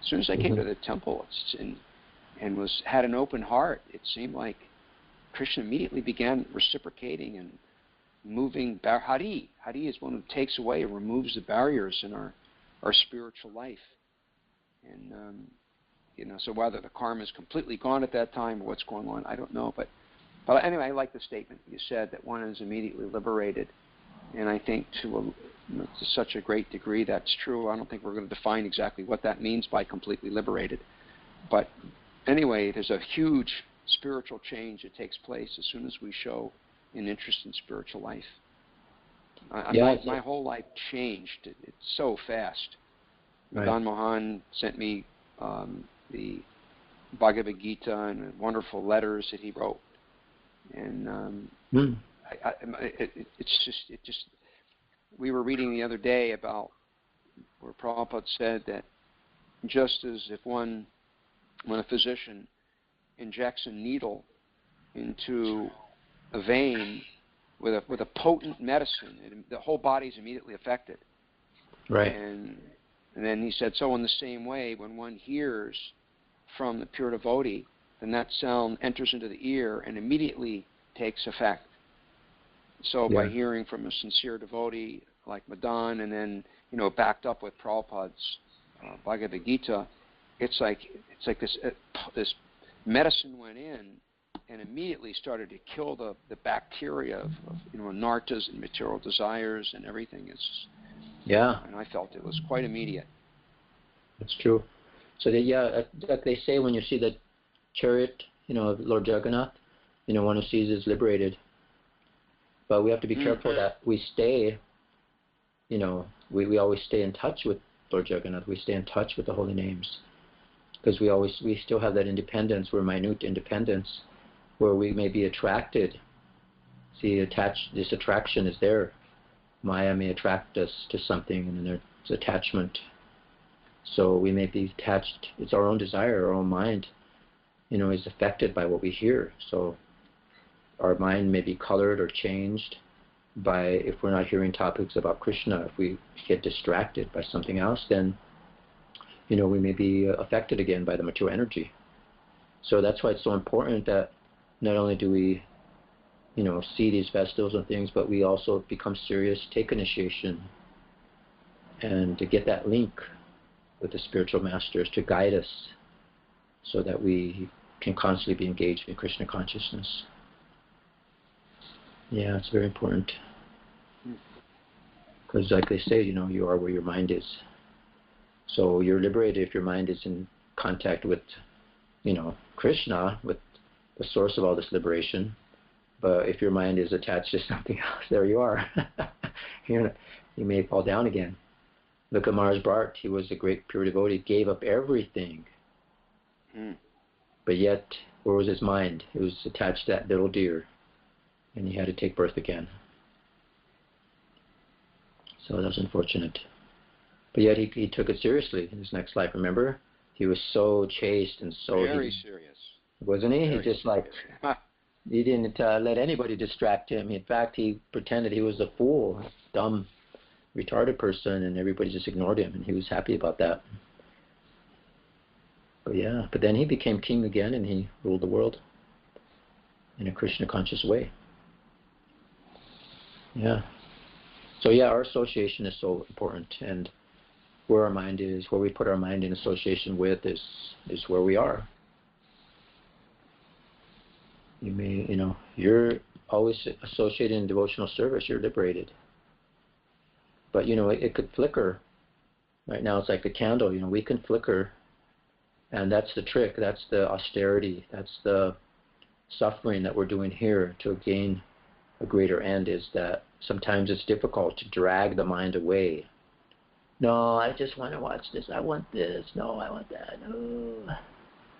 [SPEAKER 3] as soon as I came to the temple and had an open heart, it seemed like Krishna immediately began reciprocating and moving. Hari is one who takes away, removes the barriers in our spiritual life. And so whether the karma is completely gone at that time or what's going on, I don't know. But anyway, I like the statement you said that one is immediately liberated. And I think to such a great degree that's true. I don't think we're going to define exactly what that means by completely liberated. But anyway, there's a huge spiritual change that takes place as soon as we show an interest in spiritual life. My whole life changed. It's so fast. Right. Madan Mohan sent me the Bhagavad Gita and wonderful letters that he wrote, and it's just. We were reading the other day about where Prabhupada said that just as when a physician injects a needle into a vein with a potent medicine, the whole body is immediately affected.
[SPEAKER 1] Right.
[SPEAKER 3] And then he said, so in the same way, when one hears from the pure devotee, then that sound enters into the ear and immediately takes effect. So by hearing from a sincere devotee like Madan, and then backed up with Prabhupada's Bhagavad Gita, it's like this medicine went in and immediately started to kill the bacteria of anarthas and material desires and everything. And I felt it was quite immediate.
[SPEAKER 1] That's true. So like they say, when you see the chariot, of Lord Jagannath, one who sees is liberated. But we have to be careful that we stay, we always stay in touch with Lord Jagannath. We stay in touch with the holy names. Because we still have that independence, we're minute independence, where we may be attracted. See, this attraction is there. Maya may attract us to something, and then there's attachment. So we may be attached. It's our own desire, our own mind, is affected by what we hear. So our mind may be colored or changed by, if we're not hearing topics about Krishna, if we get distracted by something else, then we may be affected again by the material energy. So that's why it's so important that not only do we, see these festivals and things, but we also become serious, take initiation, and to get that link with the spiritual masters to guide us so that we can constantly be engaged in Krishna consciousness. Yeah, it's very important. Because like they say, you are where your mind is. So you're liberated if your mind is in contact with, Krishna, with the source of all this liberation. But if your mind is attached to something else, there you are. You may fall down again. Look at Maharaj Bharat. He was a great pure devotee, gave up everything. But yet, where was his mind? It was attached to that little deer. And he had to take birth again. So that was unfortunate. But yet he took it seriously in his next life, remember? He was so chaste and so...
[SPEAKER 3] Very serious.
[SPEAKER 1] Wasn't he?
[SPEAKER 3] Very
[SPEAKER 1] he just
[SPEAKER 3] serious.
[SPEAKER 1] He didn't let anybody distract him. In fact, he pretended he was a fool, dumb, retarded person, and everybody just ignored him, and he was happy about that. But yeah, but then he became king again, and he ruled the world in a Krishna conscious way. Yeah. So yeah, our association is so important, and where our mind is, where we put our mind in association with is where we are. You may, you're always associated in devotional service, you're liberated. But, it could flicker. Right now it's like a candle, we can flicker. And that's the trick, that's the austerity, that's the suffering that we're doing here to gain a greater end, is that sometimes it's difficult to drag the mind away. No, I just want to watch this, I want this, no, I want that, no.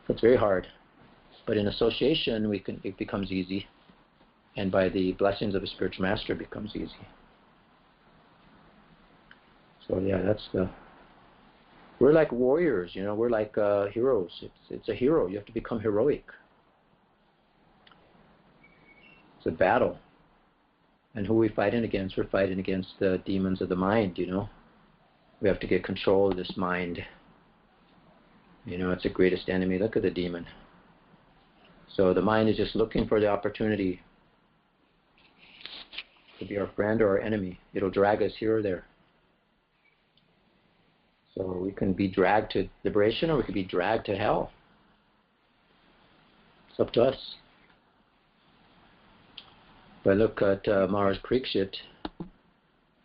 [SPEAKER 1] It's very hard. But in association, it becomes easy. And by the blessings of a spiritual master, it becomes easy. So yeah, we're like warriors, we're like heroes. It's a hero. You have to become heroic. It's a battle. And who are we fighting against? We're fighting against the demons of the mind, We have to get control of this mind. It's the greatest enemy. Look at the demon. So the mind is just looking for the opportunity to be our friend or our enemy. It'll drag us here or there. So we can be dragged to liberation, or we can be dragged to hell. It's up to us. But look at Mahārāja Parīkṣit.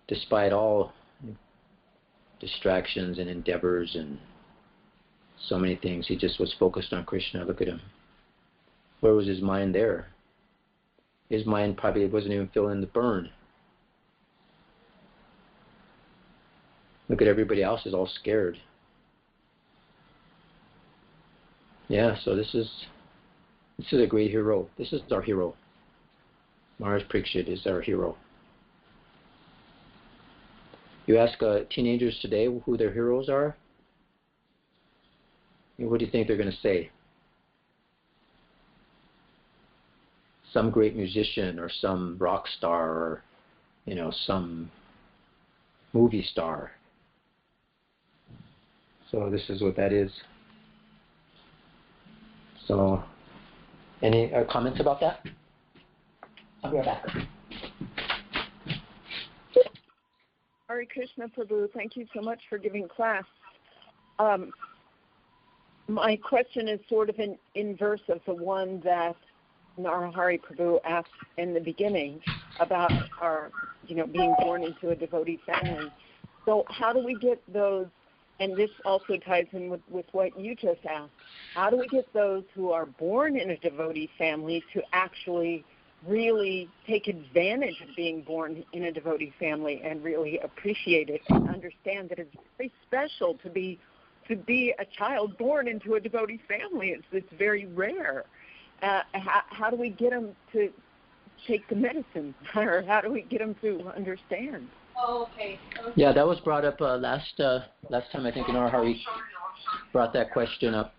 [SPEAKER 1] Despite all distractions and endeavors and so many things, he just was focused on Krishna. Look at him. Where was his mind there? His mind probably wasn't even feeling the burn. Look at everybody else is all scared. Yeah, so this is a great hero. This is our hero. Mahārāja Parīkṣit is our hero. You ask teenagers today who their heroes are, what do you think they're going to say? Some great musician or some rock star or, some movie star. So this is what that is. So, any comments about that? I'll be right back.
[SPEAKER 5] Hare Krishna, Prabhu. Thank you so much for giving class. My question is sort of an inverse of the one that Narahari Prabhu asked in the beginning about our, being born into a devotee family. So how do we get those, and this also ties in with what you just asked, how do we get those who are born in a devotee family to actually really take advantage of being born in a devotee family and really appreciate it and understand that it's very special to be a child born into a devotee family? It's very rare. How do we get them to take the medicine, or how do we get them to understand?
[SPEAKER 6] Oh, okay.
[SPEAKER 1] Yeah, that was brought up last time. I think Narahari brought that question up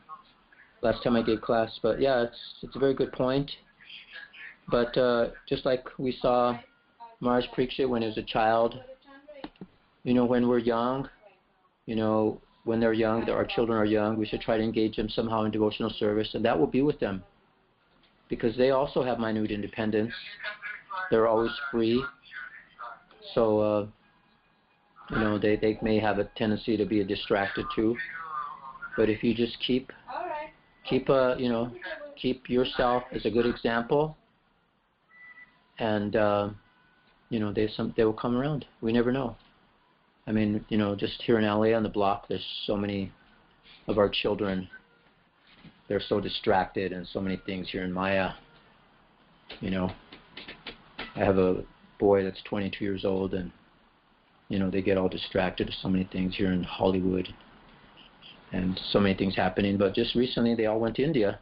[SPEAKER 1] last time I gave class. But yeah, it's a very good point. But just like we saw Mahārāja Parīkṣit when he was a child, when we're young, when they're young, our children are young, we should try to engage them somehow in devotional service, and that will be with them. Because they also have minute independence. They're always free. So, they may have a tendency to be distracted too. But if you just keep yourself as a good example, and, they will come around. We never know. I mean, just here in LA on the block, there's so many of our children. They're so distracted and so many things here in Maya. I have a boy that's 22 years old, and, they get all distracted with so many things here in Hollywood and so many things happening. But just recently, they all went to India,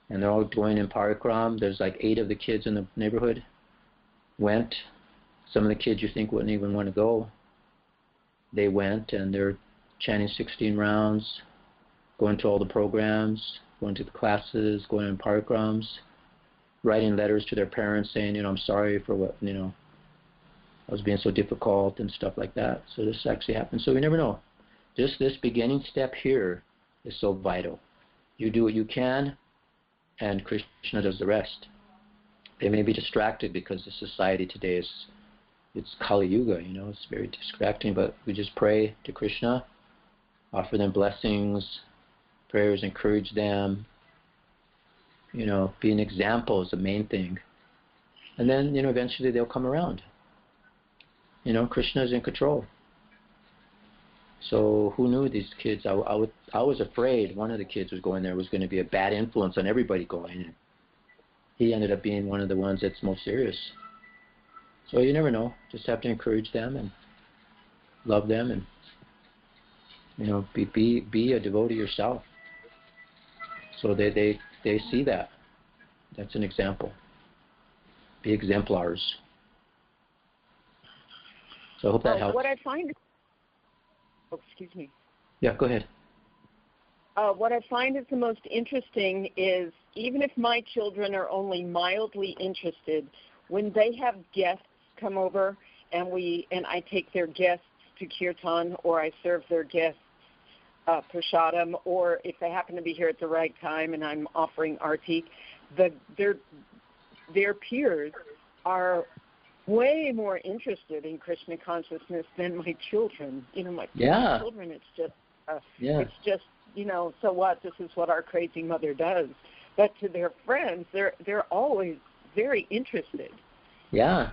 [SPEAKER 1] and they're all going in parikram. There's like 8 of the kids in the neighborhood went. Some of the kids you think wouldn't even want to go, they went, and they're chanting 16 rounds, going to all the programs, going to the classes, going in parikrams. writing letters to their parents saying, I'm sorry for what, I was being so difficult and stuff like that. So this actually happens. So we never know. Just this beginning step here is so vital. You do what you can, and Krishna does the rest. They may be distracted because the society today it's Kali Yuga, it's very distracting, but we just pray to Krishna, offer them blessings, prayers, encourage them, be an example is the main thing. And then, eventually they'll come around. Krishna is in control. So who knew these kids? I was afraid one of the kids was going to be a bad influence on everybody going. And he ended up being one of the ones that's most serious. So you never know. Just have to encourage them and love them, and be a devotee yourself. So they see that. That's an example. Be exemplars. So I hope that helps.
[SPEAKER 5] What I find... Oh, excuse me.
[SPEAKER 1] Yeah, go ahead.
[SPEAKER 5] What I find is the most interesting is, even if my children are only mildly interested, when they have guests come over and I take their guests to kirtan, or I serve their guests prasadam, or if they happen to be here at the right time and I'm offering arti, their peers are way more interested in Krishna consciousness than my children. My children, it's just so what? This is what our crazy mother does. But to their friends, they're always very interested.
[SPEAKER 1] Yeah,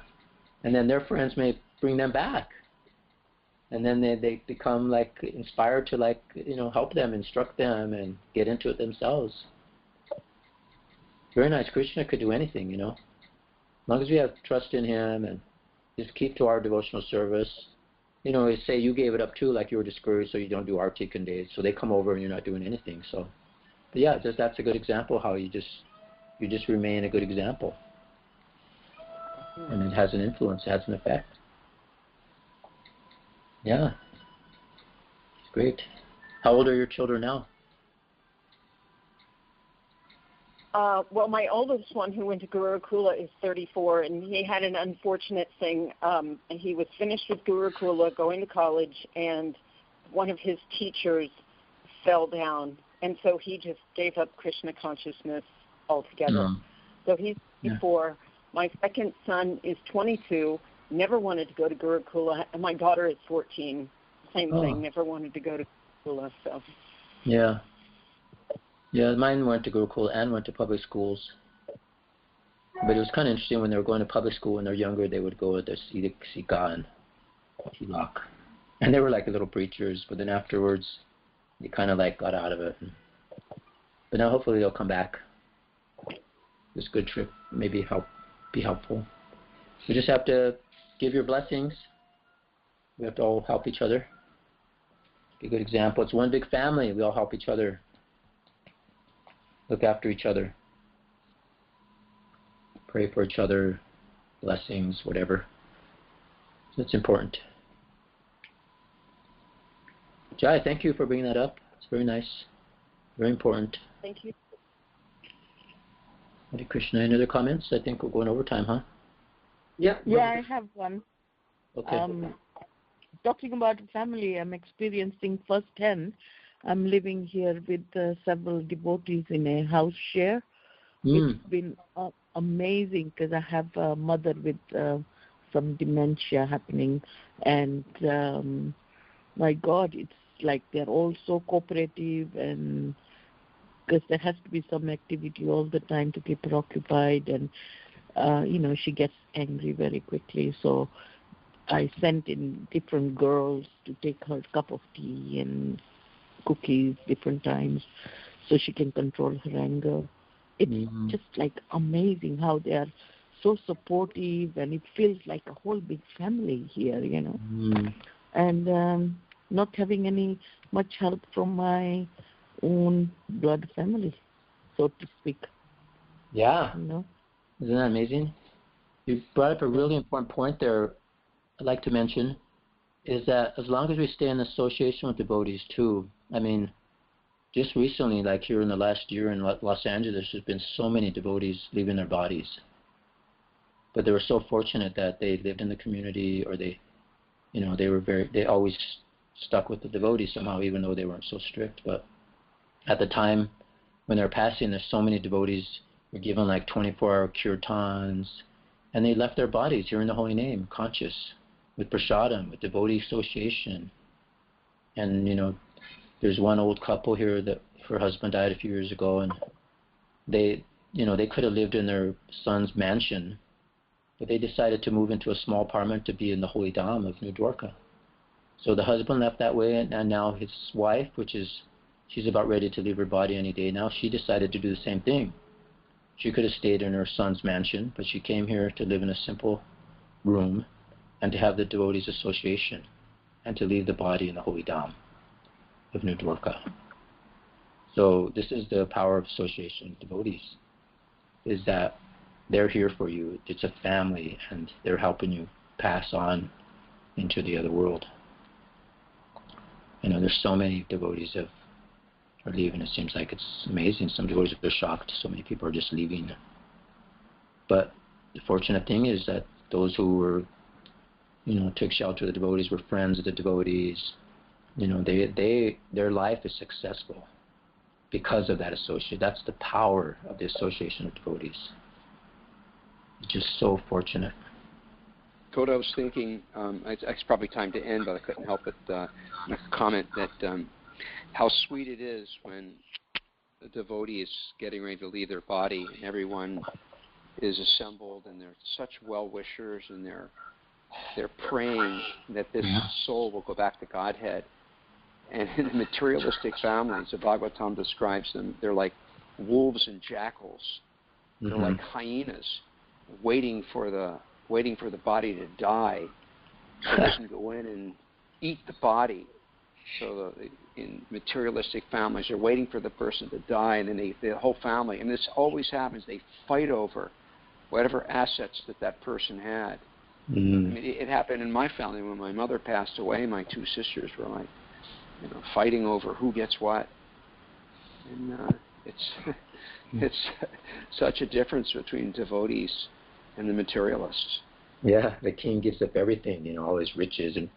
[SPEAKER 1] and then their friends may bring them back, and then they become inspired to help them, instruct them, and get into it themselves. Very nice. Krishna could do anything, As long as we have trust in him and just keep to our devotional service. Say you gave it up too, like you were discouraged, so you don't do Artikan days. So they come over and you're not doing anything. So, but yeah, that's a good example how you just remain a good example, and it has an influence, it has an effect. Yeah, it's great. How old are your children now?
[SPEAKER 5] Well, my oldest one, who went to Gurukula, is 34, and he had an unfortunate thing. He was finished with Gurukula, going to college, and one of his teachers fell down, and so he just gave up Krishna consciousness altogether. So he's 34. My second son is 22, never wanted to go to Gurukula, and my daughter is 14. Same thing, never wanted to go to Gurukula. So.
[SPEAKER 1] Yeah. Yeah, mine went to Gurukul and went to public schools. But it was kind of interesting when they were going to public school when they're younger, they would go to the Sika and Tilak. And they were like little preachers, but then afterwards, they kind of got out of it. But now hopefully they'll come back. This good trip maybe be helpful. We just have to give your blessings. We have to all help each other. Be a good example. It's one big family. We all help each other. Look after each other. Pray for each other. Blessings, whatever. So it's important. Jai, thank you for bringing that up. It's very nice. Very important.
[SPEAKER 5] Thank you.
[SPEAKER 1] Hare Krishna. Any other comments? I think we're going over time, huh?
[SPEAKER 2] Yeah.
[SPEAKER 6] Yeah, I have one.
[SPEAKER 1] Okay.
[SPEAKER 6] Talking about family, I'm experiencing firsthand. I'm living here with several devotees in a house share. It's been amazing because I have a mother with some dementia happening, and my God, it's like they're all so cooperative, and because there has to be some activity all the time to keep her occupied, and she gets angry very quickly. So I sent in different girls to take her a cup of tea and cookies different times so she can control her anger. It's just amazing how they are so supportive, and it feels like a whole big family here, and not having much help from my own blood family, so to speak.
[SPEAKER 1] Yeah. Isn't that amazing? You brought up a really important point there I'd like to mention, is that as long as we stay in association with devotees too, I mean, just recently, like here in the last year in Los Angeles, there's been so many devotees leaving their bodies. But they were so fortunate that they lived in the community, or they always stuck with the devotees somehow, even though they weren't so strict. But at the time when they were passing, there's so many devotees were given like 24-hour kirtans, and they left their bodies here in the holy name, conscious, with prasadam, with devotee association. And there's one old couple here that her husband died a few years ago, and they could have lived in their son's mansion, but they decided to move into a small apartment to be in the holy dham of New Dwarka. So the husband left that way, and now his wife, she's about ready to leave her body any day now, she decided to do the same thing. She could have stayed in her son's mansion, but she came here to live in a simple room and to have the devotees association and to leave the body in the holy dham of New Dwarka. So this is the power of association of devotees, is that they're here for you. It's a family, and they're helping you pass on into the other world. There's so many devotees that are leaving. It seems like it's amazing. Some devotees are shocked. So many people are just leaving. But the fortunate thing is that those who were, took shelter of the devotees, were friends of the devotees. Their life is successful because of that association. That's the power of the association of devotees. Just so fortunate.
[SPEAKER 3] Coda, I was thinking, it's probably time to end, but I couldn't help but comment that how sweet it is when the devotee is getting ready to leave their body and everyone is assembled and they're such well-wishers and they're praying that this soul will go back to Godhead. And in the materialistic families, the Bhagavatam describes them, they're like wolves and jackals. They're like hyenas, waiting for the body to die so they can go in and eat the body. So in materialistic families, they're waiting for the person to die, and then the whole family, and this always happens, they fight over whatever assets that person had. I mean, it happened in my family when my mother passed away. My two sisters were like, fighting over who gets what, and it's such a difference between devotees and the materialists.
[SPEAKER 1] Yeah, the king gives up everything, all his riches and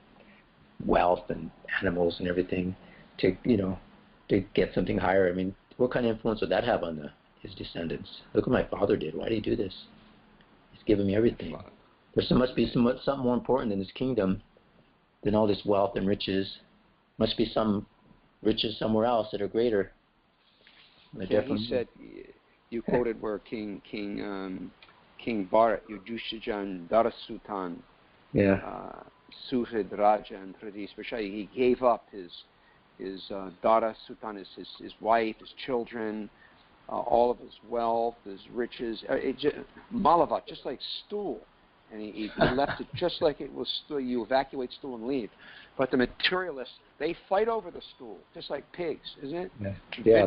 [SPEAKER 1] wealth and animals and everything to get something higher. I mean, what kind of influence would that have on his descendants? Look what my father did. Why did he do this? He's given me everything. There must be something more important in this kingdom than all this wealth and riches. Must be some riches somewhere else that are greater.
[SPEAKER 3] Yeah, he said, you quoted where King Bharat, Yudhishthira Darasutan, Suhrid Raja and Hridis Vishaya, he gave up his Darasutan, his wife, his children, all of his wealth, his riches, Malavat, just like stool. And he left it just like it was stool. You evacuate stool and leave. But the materialists, they fight over the stool, just like pigs, isn't it?
[SPEAKER 1] Yeah.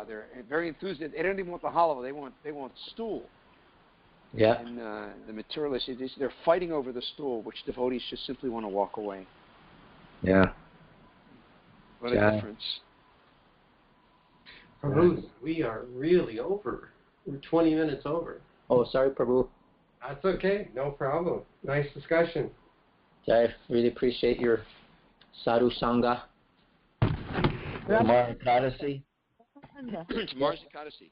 [SPEAKER 3] They're very enthusiastic. They don't even want the hollow. They want stool.
[SPEAKER 1] Yeah.
[SPEAKER 3] And the materialists, they're fighting over the stool, which devotees just simply want to walk away.
[SPEAKER 1] Yeah.
[SPEAKER 3] What a difference.
[SPEAKER 2] Prabhu, we are really over. We're 20 minutes over.
[SPEAKER 1] Oh, sorry, Prabhu.
[SPEAKER 2] That's okay. No problem. Nice discussion.
[SPEAKER 1] I really appreciate your sadhu sangha.
[SPEAKER 4] Tomorrow Ekadasi?
[SPEAKER 3] Tomorrow's Ekadasi.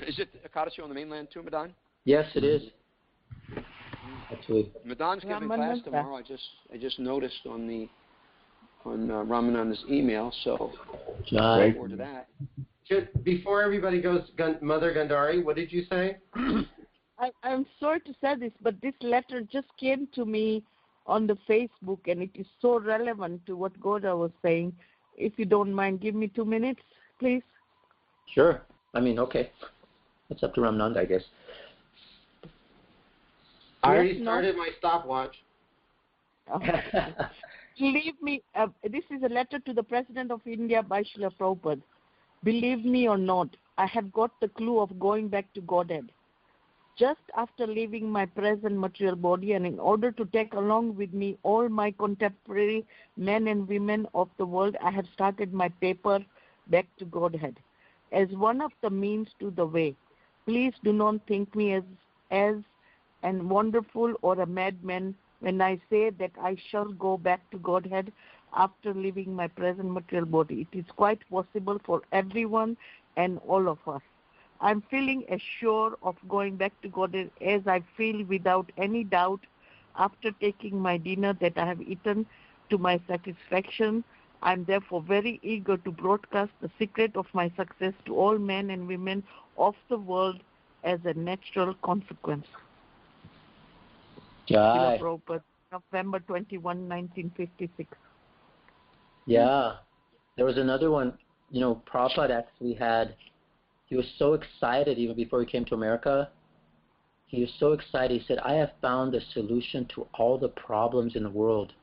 [SPEAKER 3] Is it Ekadasi on the mainland too, Madan?
[SPEAKER 1] Yes, it is. Actually,
[SPEAKER 3] Madan's giving class tomorrow. I just noticed on Ramananda's email, so look forward to that.
[SPEAKER 2] Before everybody goes, Mother Gandhari, what did you say?
[SPEAKER 6] I'm sorry to say this, but this letter just came to me on the Facebook, and it is so relevant to what Goda was saying. If you don't mind, give me 2 minutes, please.
[SPEAKER 1] Sure. I mean, okay. It's up to Ramananda, I guess.
[SPEAKER 2] I already started my stopwatch.
[SPEAKER 6] Believe me, this is a letter to the President of India by Srila Prabhupada. Believe me or not, I have got the clue of going back to Godhead. Just after leaving my present material body, and in order to take along with me all my contemporary men and women of the world, I have started my paper back to Godhead, as one of the means to the way. Please do not think me as an wonderful or a madman when I say that I shall go back to Godhead after leaving my present material body. It is quite possible for everyone and all of us. I'm feeling assured of going back to Godhead as I feel without any doubt after taking my dinner that I have eaten to my satisfaction. I'm therefore very eager to broadcast the secret of my success to all men and women of the world as a natural consequence.
[SPEAKER 1] Jai.
[SPEAKER 6] Prabhupada, November 21, 1956.
[SPEAKER 1] Yeah. There was another one. You know, Prabhupada actually he was so excited even before he came to America. He was so excited. He said, I have found the solution to all the problems in the world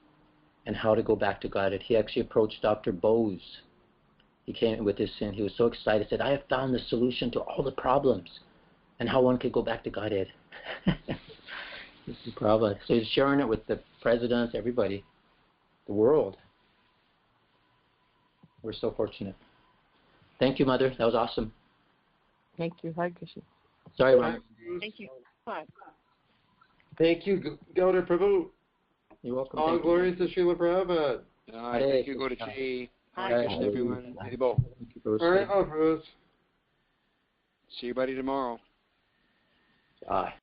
[SPEAKER 1] and how to go back to Godhead. He actually approached Dr. Bose. He came with this and he was so excited. He said, I have found the solution to all the problems and how one could go back to Godhead. This is Prabhupada. So he's sharing it with the presidents, everybody, the world. We're so fortunate. Thank you, Mother. That was awesome.
[SPEAKER 6] Thank you. Hare Krishna.
[SPEAKER 1] Sorry, Ram.
[SPEAKER 5] Thank you. Bye.
[SPEAKER 2] Thank you, Gauda Prabhu.
[SPEAKER 1] You're welcome.
[SPEAKER 2] All
[SPEAKER 1] Thank
[SPEAKER 2] glories to Srila Prabhupada.
[SPEAKER 3] Thank you, Gaudacandra.
[SPEAKER 1] Hare
[SPEAKER 3] Krishna, everyone.
[SPEAKER 1] Krishna.
[SPEAKER 3] Haribo.
[SPEAKER 1] Thank you, Bruce.
[SPEAKER 2] All right, Prabhu.
[SPEAKER 3] See you, buddy, tomorrow.
[SPEAKER 1] Bye.